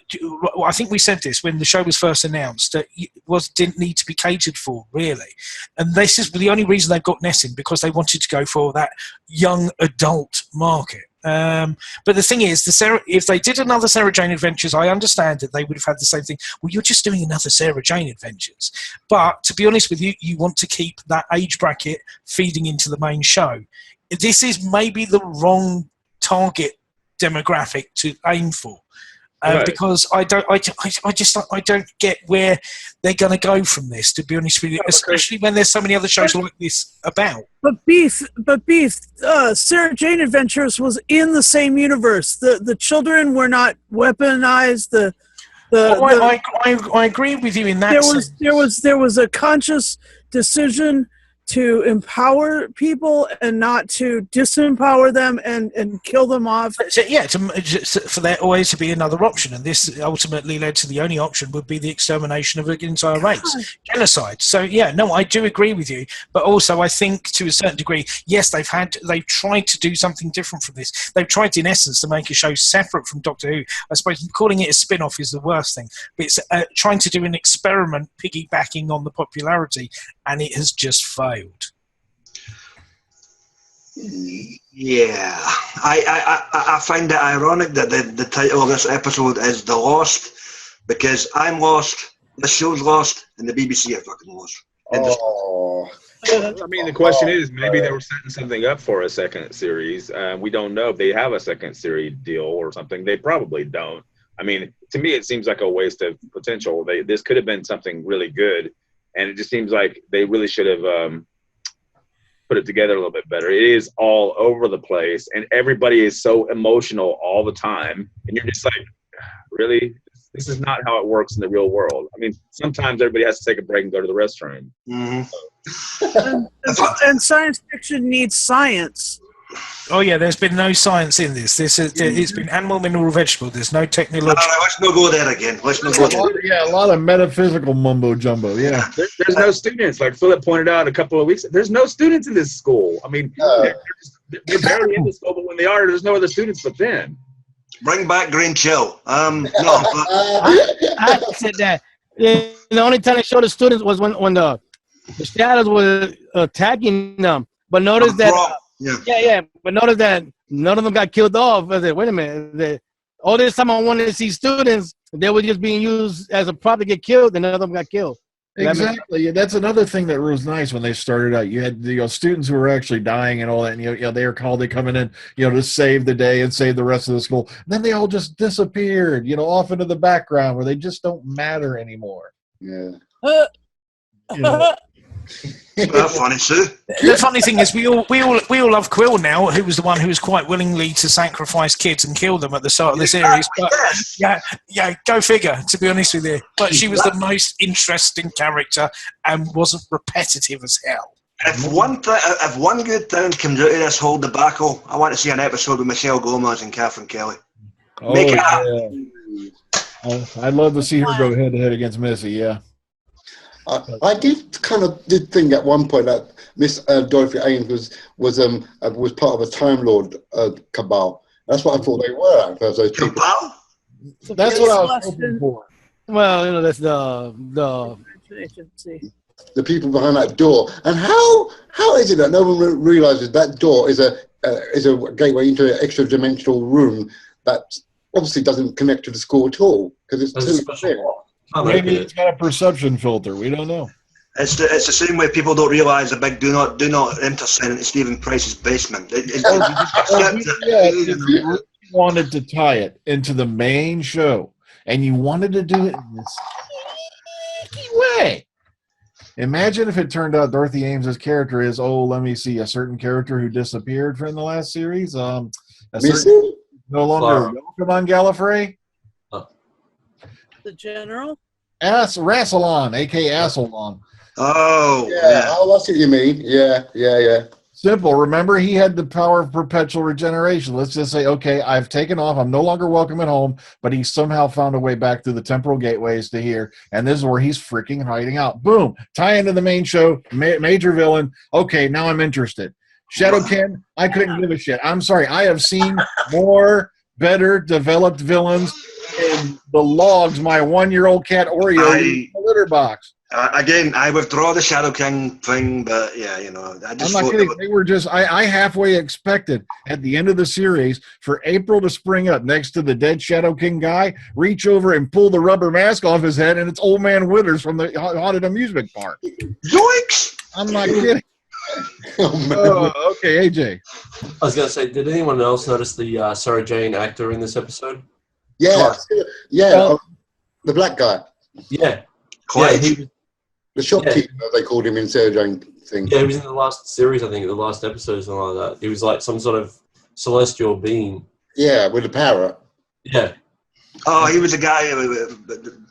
I think we said this when the show was first announced, that it didn't need to be catered for, really. And this is the only reason they've got Ness in, because they wanted to go for that young adult market. But the thing is, if they did another Sarah Jane Adventures, I understand that they would have had the same thing. Well, you're just doing another Sarah Jane Adventures. But to be honest with you, you want to keep that age bracket feeding into the main show. This is maybe the wrong target demographic to aim for. Right. Because I don't get where they're going to go from this, to be honest with you, especially when there's so many other shows like this about. But Beef, Sarah Jane Adventures was in the same universe. The children were not weaponized. I agree with you in that sense. There was a conscious decision to empower people and not to disempower them and kill them off. So, yeah, for there always to be another option, and this ultimately led to the only option would be the extermination of an entire race, genocide. So yeah, no, I do agree with you, but also I think to a certain degree, yes, they've tried to do something different from this. They've tried, in essence, to make a show separate from Doctor Who. I suppose calling it a spin-off is the worst thing, but it's trying to do an experiment piggybacking on the popularity, and it has just failed. Yeah, I find it ironic that the title of this episode is The Lost, because I'm lost, the show's lost, and the BBC are fucking lost. Oh. I mean, the question is, maybe they were setting something up for a second series. We don't know if they have a second series deal or something. They probably don't. I mean, to me, it seems like a waste of potential. This could have been something really good, and it just seems like they really should have put it together a little bit better. It is all over the place, and everybody is so emotional all the time, and you're just like, really? This is not how it works in the real world. I mean, sometimes everybody has to take a break and go to the restroom. Mm-hmm. And science fiction needs science. Oh yeah, there's been no science in this. It's been animal, mineral, vegetable. There's no technological. No, let's not go there again. Let's not go there. Yeah, a lot of metaphysical mumbo jumbo. Yeah, there's no students. Like Philip pointed out a couple of weeks, there's no students in this school. I mean, they're barely in the school, but when they are, there's no other students but them. Bring back Green Chill. No, but I said that. Yeah, the only time they showed the students was when the shadows were attacking them. But notice that. Yeah. But notice that none of them got killed off. I said, wait a minute. All this time I wanted to see students, they were just being used as a prop to get killed, and none of them got killed. Exactly. That's another thing that was nice when they started out. You had students who were actually dying and all that, and they were called to come in, to save the day and save the rest of the school. And then they all just disappeared, off into the background where they just don't matter anymore. Yeah. That's funny, Sue. The funny thing is, we all love Quill now, who was the one who was quite willingly to sacrifice kids and kill them at the start of the series. But yeah, go figure. To be honest with you, but she was the most interesting character and wasn't repetitive as hell. If one good thing comes out of this whole debacle, I want to see an episode with Michelle Gomez and Catherine Kelly. Make it happen. I'd love to see her go head to head against Missy. Yeah. I did think at one point that Miss Dorothy Ames was part of a Time Lord cabal. That's what I thought they were at first. Cabal? That's what I was hoping for. Well, that's the people behind that door. And how is it that no one realizes that door is a gateway into an extra dimensional room that obviously doesn't connect to the school at all because it's too big. Maybe it's got a perception filter. We don't know. It's the same way people don't realise the big do not enter sign into Stephen Price's basement. You wanted to tie it into the main show, and you wanted to do it in this sneaky way. Imagine if it turned out Dorothy Ames's character is, let me see, a certain character who disappeared from the last series. No longer welcome on Gallifrey. The general? Rassilon, a.k.a. Asselon. Oh, yeah. Oh, that's what you mean. Yeah. Simple. Remember, he had the power of perpetual regeneration. Let's just say, okay, I've taken off. I'm no longer welcome at home, but he somehow found a way back through the temporal gateways to here, and this is where he's freaking hiding out. Boom. Tie into the main show, major villain. Okay, now I'm interested. Shadowkin, I couldn't give a shit. I'm sorry. I have seen more better developed villains in the logs my 1-year-old cat Oreo in the litter box. Again, I withdraw the Shadow King thing, but yeah, you know, I just I'm not kidding. They were just, I halfway expected at the end of the series for April to spring up next to the dead Shadow King guy, reach over and pull the rubber mask off his head, and it's Old Man Withers from the haunted amusement park. Yoinks! I'm not kidding. Okay, AJ. I was going to say, did anyone else notice the Sarah Jane actor in this episode? Yeah, the black guy. Yeah. Quite. Yeah, The shopkeeper, they called him in Sarah Jane thing. Yeah, he was in the last series, I think, the last episode, something like that. He was like some sort of celestial being. Yeah, with a parrot. Yeah. Oh, he was the guy who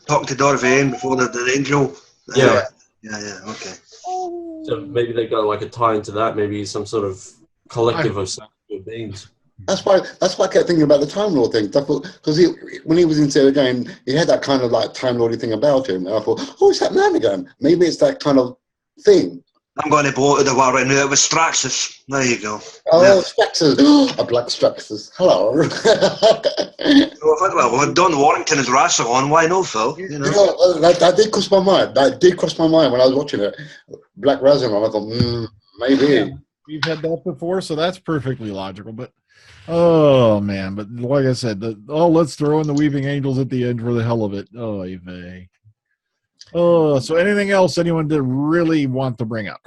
talked to Dorothy before the angel. Yeah. Yeah, okay. So maybe they got like a tie into that. Maybe some sort of collective of celestial beings. That's why I kept thinking about the Time Lord thing. Because when he was in Sarah Jane, he had that kind of like Time Lordy thing about him. And I thought, oh, it's that man again. Maybe it's that kind of thing. I'm going to blow to the war right now. It was Straxus. There you go. Oh, yeah. Straxus. A black Straxus. Hello. Well, Don Warrington is Rassilon. Why no, Phil? You know? That did cross my mind. That did cross my mind when I was watching it. Black Rassilon. I thought, maybe. Yeah, we've had that before, so that's perfectly logical. But oh man! But like I said, let's throw in the Weeping Angels at the end for the hell of it. Oh, Yvette. Oh, so anything else anyone did really want to bring up?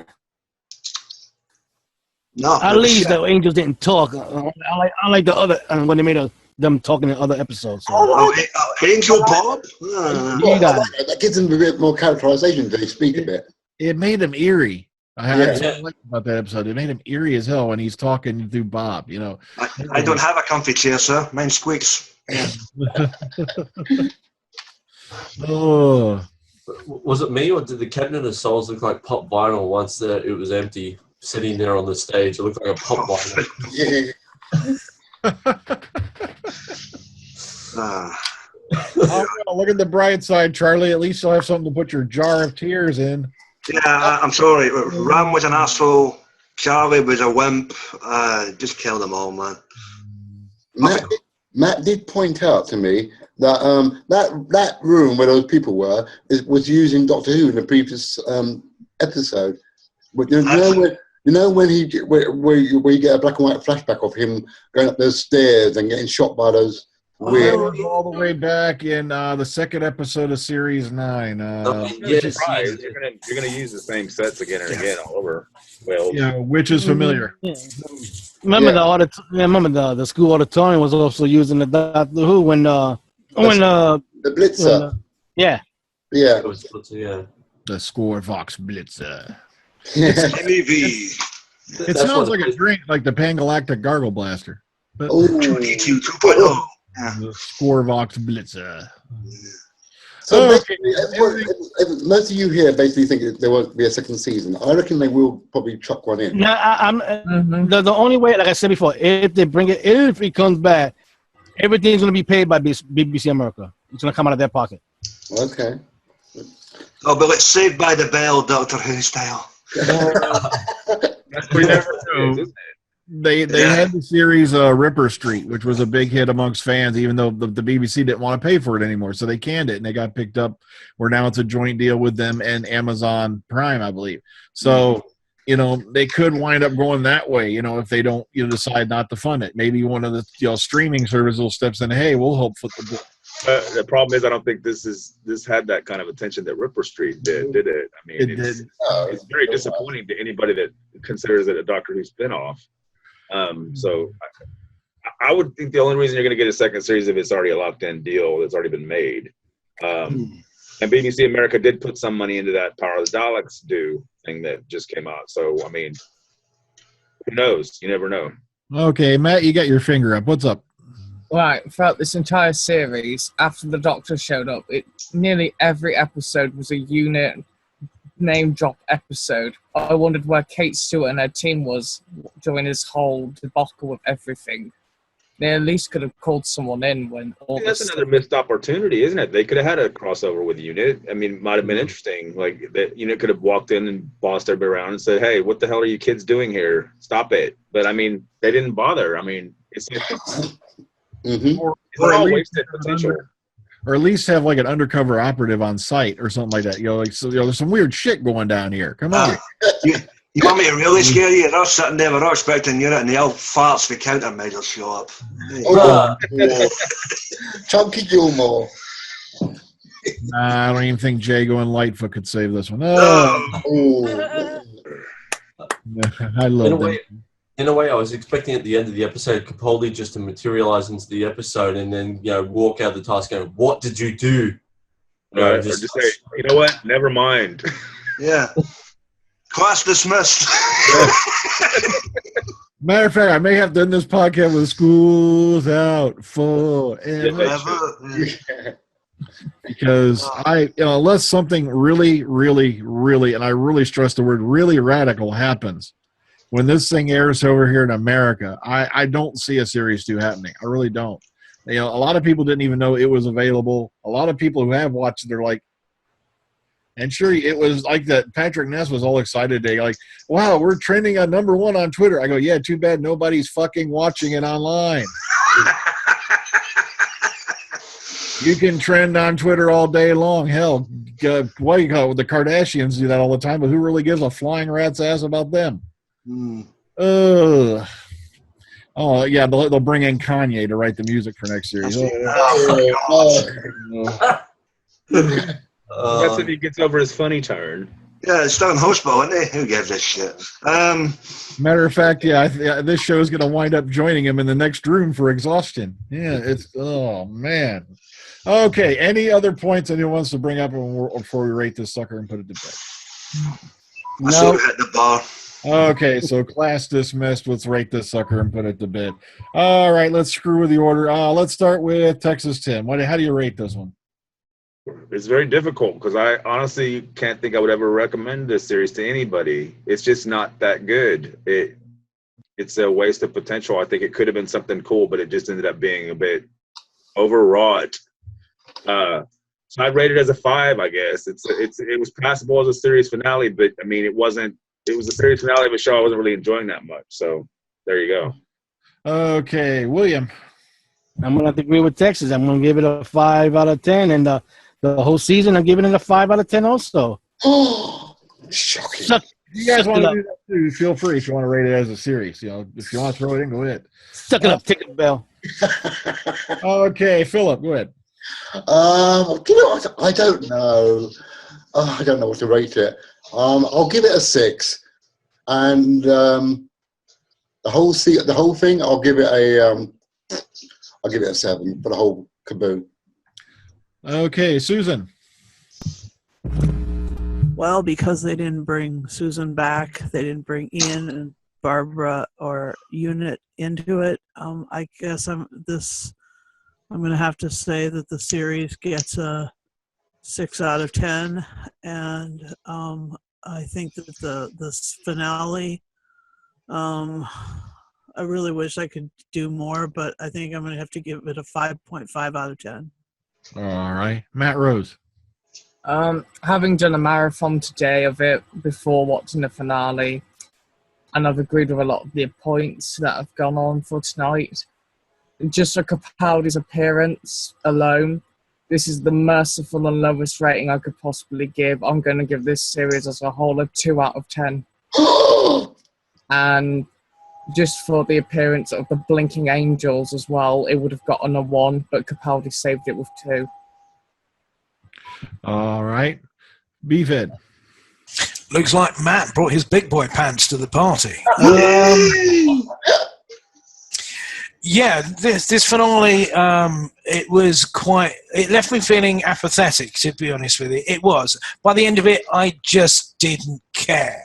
No. At least the angels didn't talk. I like the other when they made them talking in other episodes. So. Angel Bob? That gives them a bit more characterization. They speak a bit. It made him eerie. That's what I like about that episode. It made him eerie as hell when he's talking through Bob. You know, I don't have a comfy chair, sir. Mine squeaks. Oh. Was it me, or did the Cabinet of Souls look like pop vinyl once that it was empty, sitting there on the stage? It looked like a pop vinyl. Look at the bright side, Charlie. At least you'll have something to put your jar of tears in. Yeah, I'm sorry. Ram was an asshole. Charlie was a wimp. Just kill them all, man. Matt did point out to me that that room where those people were was using Doctor Who in the previous episode. But you know when where you get a black and white flashback of him going up those stairs and getting shot by those weird. All the way back in the second episode of Series 9. Yes, you're gonna use the same sets again and again all over. Well, yeah, which is familiar. Yeah. Remember the school auditorium was also using the Doctor Who when the Blitzer. Yeah. The Score Vox Blitzer. MEV. It sounds like a drink, like the Pangalactic Gargle Blaster. But 2D2 2.0. The Score Vox Blitzer. So most of you here basically think there won't be a second season. I reckon they will probably chuck one in. No, the only way, like I said before, if they bring it, if it comes back, everything's going to be paid by BBC America. It's going to come out of their pocket. Okay. Oh, but it's Saved by the Bell, Doctor Who style. We never know. They had the series Ripper Street, which was a big hit amongst fans, even though the BBC didn't want to pay for it anymore. So they canned it, and they got picked up where now it's a joint deal with them and Amazon Prime, I believe. So, they could wind up going that way, if they don't decide not to fund it. Maybe one of the streaming services will steps in, hey, we'll help foot the bill. The problem is, I don't think this had that kind of attention that Ripper Street did it? I mean, it's very disappointing to anybody that considers it a Doctor Who spinoff. So I would think the only reason you're going to get a second series if it's already a locked-in deal that's already been made. And BBC America did put some money into that Power of the Daleks thing that just came out. So, I mean, who knows? You never know. Okay, Matt, you got your finger up. What's up? Right, throughout this entire series, after the Doctor showed up, nearly every episode was a unit name drop episode. I wondered where Kate Stewart and her team was during this whole debacle with everything. They at least could have called someone in when all that's another missed opportunity, isn't it? They could have had a crossover with Unit. I mean, it might have been interesting. Like, that Unit could have walked in and bossed everybody around and said, hey, what the hell are you kids doing here? Stop it. But, I mean, they didn't bother. I mean, it's all wasted potential. or at least have like an undercover operative on site or something like that. Like so, there's some weird shit going down here. Come on. You want me to really scare you? They're sitting there, we're all expecting you, and the old farts for countermeasures show up. Oh, Chunky Gilmore. I don't even think Jago and Lightfoot could save this one. Oh, Oh. I love them. In a way, I was expecting at the end of the episode Capaldi just to materialize into the episode and then, walk out the task going, "What did you do?" Right, just say, "You know what? Never mind." Yeah. Class dismissed. Matter of fact, I may have done this podcast with schools out forever. Because unless something really, really, really, and I really stress the word really radical happens, when this thing airs over here in America, I don't see a Series 2 happening. I really don't. A lot of people didn't even know it was available. A lot of people who have watched it, they're like, and sure, it was like that. Patrick Ness was all excited today, like, "Wow, we're trending on #1 on Twitter." I go, "Yeah, too bad nobody's fucking watching it online." You can trend on Twitter all day long. Hell, what do you call it? The Kardashians do that all the time, but who really gives a flying rat's ass about them? Oh, yeah, they'll bring in Kanye to write the music for next series. That's if he gets over his funny turn. Yeah, it's still in Hospital, isn't he? Who gives a shit? Matter of fact, this show is going to wind up joining him in the next room for exhaustion. Yeah, oh, man. Okay, any other points anyone wants to bring up before we rate this sucker and put it to bed? I see you hit the bar. Okay, so class dismissed. Let's rate this sucker and put it to bed. All right, let's screw with the order. Let's start with Texas Tim. How do you rate this one? It's very difficult because I honestly can't think I would ever recommend this series to anybody. It's just not that good. It's a waste of potential. I think it could have been something cool, but it just ended up being a bit overwrought. So I'd rate it as a 5, I guess. It was passable as a series finale, but I mean, it was a series finale of a show I wasn't really enjoying that much. So there you go. Okay, William. I'm going to have to agree with Texas. I'm going to give it a 5 out of 10. And the whole season, I'm giving it a 5 out of 10 also. Oh, shocking. You guys want to do that too, feel free if you want to rate it as a series. If you want to throw it in, go ahead. Suck it up, Ticket Bell. Okay, Philip, go ahead. I don't know. I don't know what to rate it. I'll give it a 6. And the whole thing, I'll give it a 7 for the whole caboodle. Okay, Susan. Well, because they didn't bring Susan back, they didn't bring Ian and Barbara or Unit into it. I guess I'm going to have to say that the series gets a 6 out of 10, and I think that this finale, I really wish I could do more, but I think I'm going to have to give it a 5.5 out of 10. All right, Matt Rose. Having done a marathon today of it before watching the finale, and I've agreed with a lot of the points that have gone on for tonight, just for Capaldi's appearance alone, this is the merciful and lowest rating I could possibly give. I'm going to give this series as a whole a 2 out of 10. And just for the appearance of the blinking angels as well, it would have gotten a 1, but Capaldi saved it with 2. All right. Beefhead. Looks like Matt brought his big boy pants to the party. Yeah, this finale, it left me feeling apathetic, to be honest with you. It was. By the end of it, I just didn't care.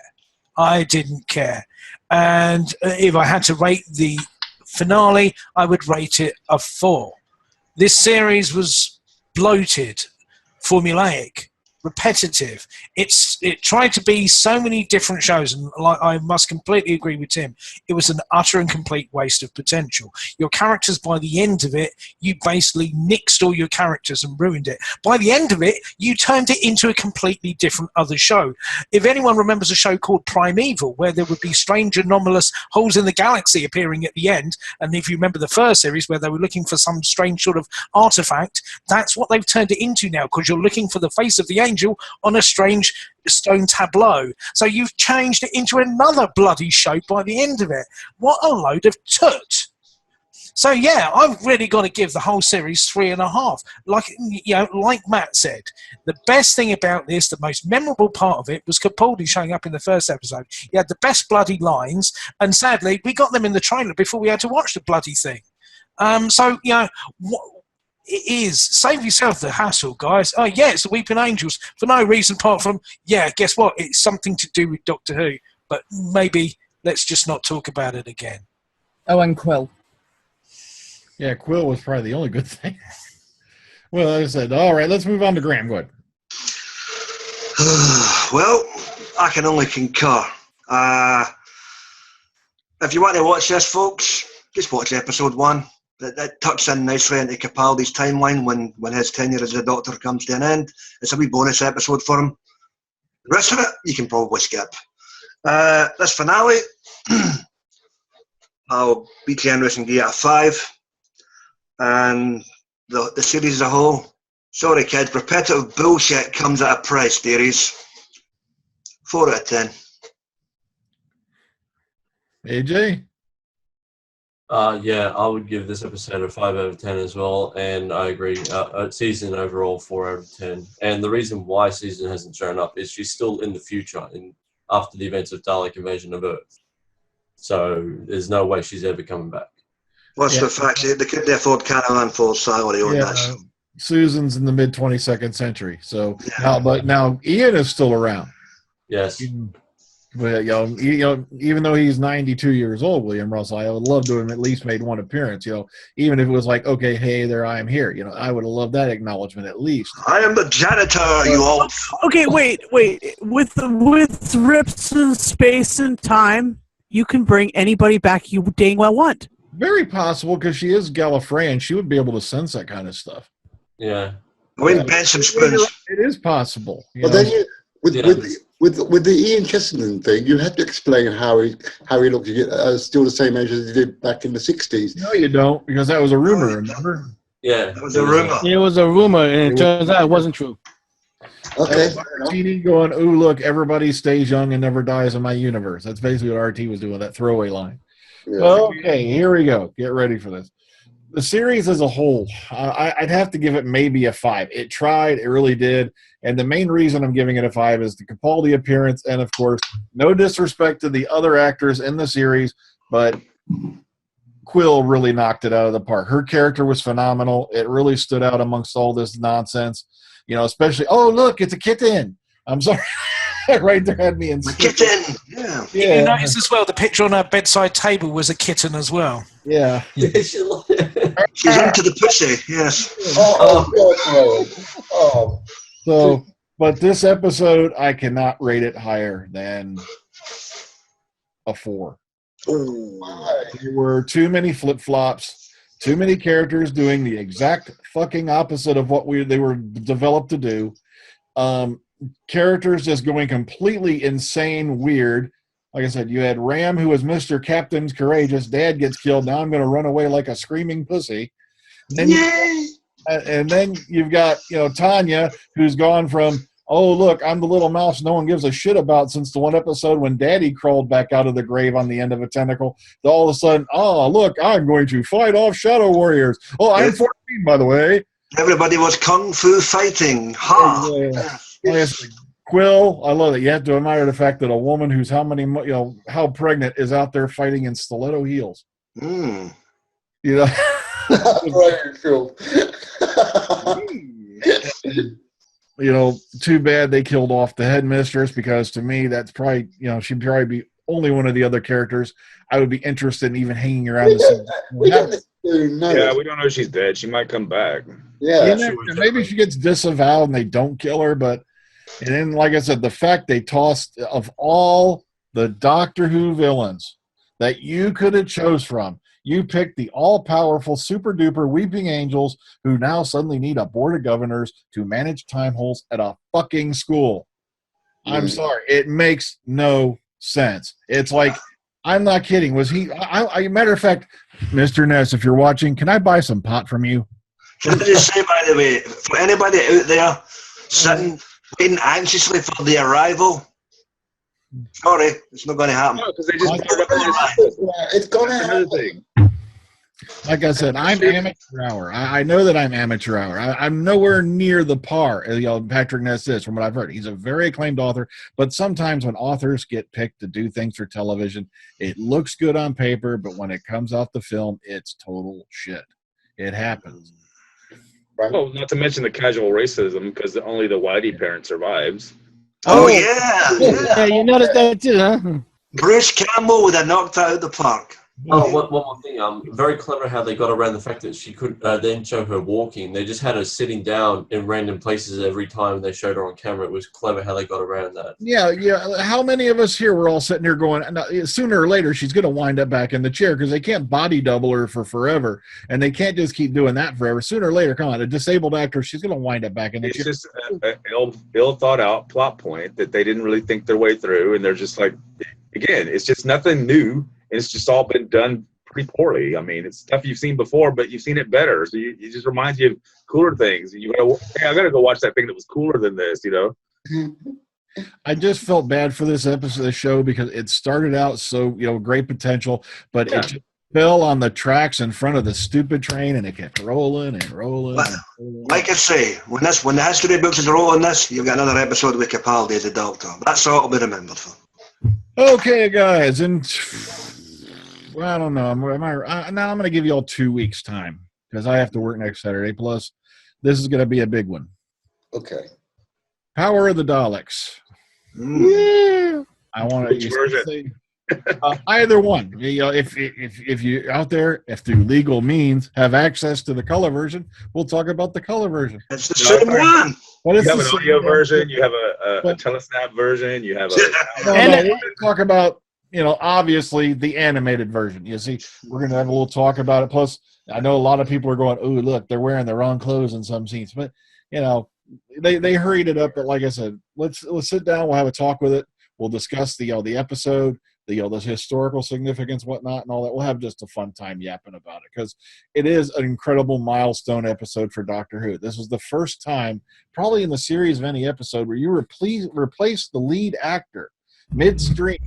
And if I had to rate the finale, I would rate it a 4. This series was bloated, formulaic, repetitive. It tried to be so many different shows, and like I must completely agree with Tim. It was an utter and complete waste of potential. Your characters, by the end of it, you basically nixed all your characters and ruined it. By the end of it, you turned it into a completely different other show. If anyone remembers a show called Primeval, where there would be strange, anomalous holes in the galaxy appearing at the end, and if you remember the first series where they were looking for some strange sort of artifact, that's what they've turned it into now, because you're looking for the face of the angel on a strange stone tableau. So you've changed it into another bloody show by the end of it. What a load of toot. So yeah, I've really got to give the whole series 3.5. Like Matt said, the best thing about this, the most memorable part of it, was Capaldi showing up in the first episode. He had the best bloody lines, and sadly, we got them in the trailer before we had to watch the bloody thing. It is. Save yourself the hassle, guys. Oh, yeah, it's the Weeping Angels for no reason apart from, guess what? It's something to do with Doctor Who. But maybe let's just not talk about it again. Oh, and Quill. Yeah, Quill was probably the only good thing. Well, like I said, all right, let's move on to Graham. Go ahead. Well, I can only concur. If you want to watch this, folks, just watch episode 1. That tucks in nicely into Capaldi's timeline when his tenure as the Doctor comes to an end. It's a wee bonus episode for him. The rest of it, you can probably skip. This finale, I'll be generous and give it a 5. And the series as a whole, sorry kids, repetitive bullshit comes at a price, dearies. 4 out of 10. AJ? I would give this episode a 5 out of 10 as well, and I agree. Season overall 4 out of 10, and the reason why Season hasn't shown up is she's still in the future, after the events of Dalek invasion of Earth. So there's no way she's ever coming back. What's the fact? They couldn't afford Caravan for salary on that. Susan's in the mid 22nd century, so now Ian is still around. Yes. But even though he's 92 years old, William Russell, I would love to have at least made one appearance. Even if it was like, okay, hey there, I am here. I would have loved that acknowledgement at least. I am the janitor, you all. Okay, wait. With rips in space and time, you can bring anybody back you dang well want. Very possible, because she is Gallifrey, and she would be able to sense that kind of stuff. Yeah. Win bench and spoons. It is possible. But then with the Ian Chesterton thing, you had to explain how he looked still the same age as he did back in the 60s. No, you don't, because that was a rumor, remember? Yeah. That was a rumor. It was a rumor, and it turns out it wasn't true. Okay. RT going, ooh, look, everybody stays young and never dies in my universe. That's basically what RT was doing, that throwaway line. Yeah. Okay, here we go. Get ready for this. The series as a whole, I'd have to give it maybe a 5. It tried, it really did. And the main reason I'm giving it a 5 is the Capaldi appearance. And, of course, no disrespect to the other actors in the series, but Quill really knocked it out of the park. Her character was phenomenal. It really stood out amongst all this nonsense. Especially, oh, look, it's a kitten. I'm sorry. Right there had me in. Kitten. Yeah. You notice as well the picture on her bedside table was a kitten as well. Yeah. She's into the pussy. Yes. So, but this episode, I cannot rate it higher than a 4. There were too many flip-flops, too many characters doing the exact fucking opposite of what they were developed to do. Characters just going completely insane, weird. Like I said, you had Ram, who was Mr. Captain's Courageous. Dad gets killed. Now I'm going to run away like a screaming pussy. And then you've got, Tanya, who's gone from, oh, look, I'm the little mouse no one gives a shit about since the one episode when Daddy crawled back out of the grave on the end of a tentacle, to all of a sudden, oh, look, I'm going to fight off Shadow Warriors. Oh, I'm 14, by the way. Everybody was kung fu fighting. Ha! Quill, I love it. You have to admire the fact that a woman who's how pregnant is out there fighting in stiletto heels. Mm. Too bad they killed off the headmistress, because to me that's probably she'd probably be only one of the other characters I would be interested in even hanging around to see. We don't know if she's dead. She might come back. Yeah, maybe she gets disavowed and they don't kill her, but And then, like I said, the fact they tossed of all the Doctor Who villains that you could have chose from, you picked the all-powerful, super-duper weeping angels who now suddenly need a board of governors to manage time holes at a fucking school. I'm sorry. It makes no sense. It's like, I'm not kidding. Was he, matter of fact, Mr. Ness, if you're watching, can I buy some pot from you? Can I just say, by the way, for anybody out there sitting, waiting anxiously for the arrival, sorry, it's not going to happen. No, because they just It's going to happen. Like I said, I'm amateur hour. I know that I'm amateur hour. I'm nowhere near the par, Patrick Ness is, from what I've heard. He's a very acclaimed author, but sometimes when authors get picked to do things for television, it looks good on paper, but when it comes off the film, it's total shit. It happens. Well, not to mention the casual racism, because only the Whitey parent survives. Oh, yeah. Yeah, you noticed that too, huh? Bruce Campbell would have knocked out of the park. Oh, one more thing. Very clever how they got around the fact that she could then show her walking. They just had her sitting down in random places every time they showed her on camera. It was clever how they got around that. Yeah. How many of us here were all sitting here going, sooner or later, she's going to wind up back in the chair because they can't body double her for forever, and they can't just keep doing that forever. Sooner or later, come on, a disabled actor, she's going to wind up back in the chair. It's just an ill thought out plot point that they didn't really think their way through, and they're just like, again, it's just nothing new. It's just all been done pretty poorly. I mean, it's stuff you've seen before, but you've seen it better. So it just reminds you of cooler things. I gotta go watch that thing that was cooler than this, I just felt bad for this episode of the show because it started out so, great potential, but it just fell on the tracks in front of the stupid train, and it kept rolling and rolling. Like I say, when the history books is rolling this, you've got another episode with Capaldi as the Doctor. That's all it'll be remembered for. Okay, guys, and I don't know. I'm going to give you all 2 weeks' time because I have to work next Saturday. Plus, this is going to be a big one. Okay. Power of the Daleks. Yeah. I want Which version? Either one. If you out there, if through legal means have access to the color version, we'll talk about the color version. It's the same one. What is You have an audio version. You have a telesnap version. You have a. We're going to talk about, obviously the animated version. You see, we're going to have a little talk about it. Plus, I know a lot of people are going, "Oh, look, they're wearing the wrong clothes in some scenes." But they hurried it up. But like I said, let's sit down. We'll have a talk with it. We'll discuss the episode, the historical significance, whatnot, and all that. We'll have just a fun time yapping about it because it is an incredible milestone episode for Doctor Who. This was the first time, probably in the series of any episode, where you replace the lead actor midstream,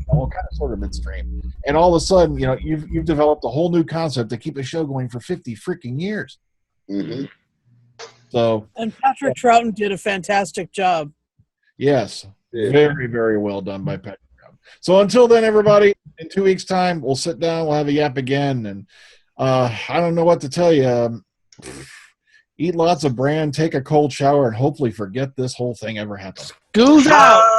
sort of midstream, and all of a sudden, you've developed a whole new concept to keep the show going for 50 freaking years. Mm-hmm. So, and Patrick Troughton did a fantastic job. Yes, very, very well done by Patrick. So until then, everybody, in 2 weeks' time, we'll sit down, we'll have a yap again, and I don't know what to tell you. Eat lots of bran, take a cold shower, and hopefully forget this whole thing ever happened. Goose out!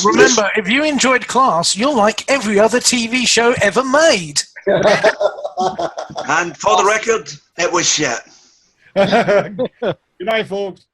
Remember, if you enjoyed Class, you'll like every other TV show ever made. And for the record, it was shit. Good night, folks.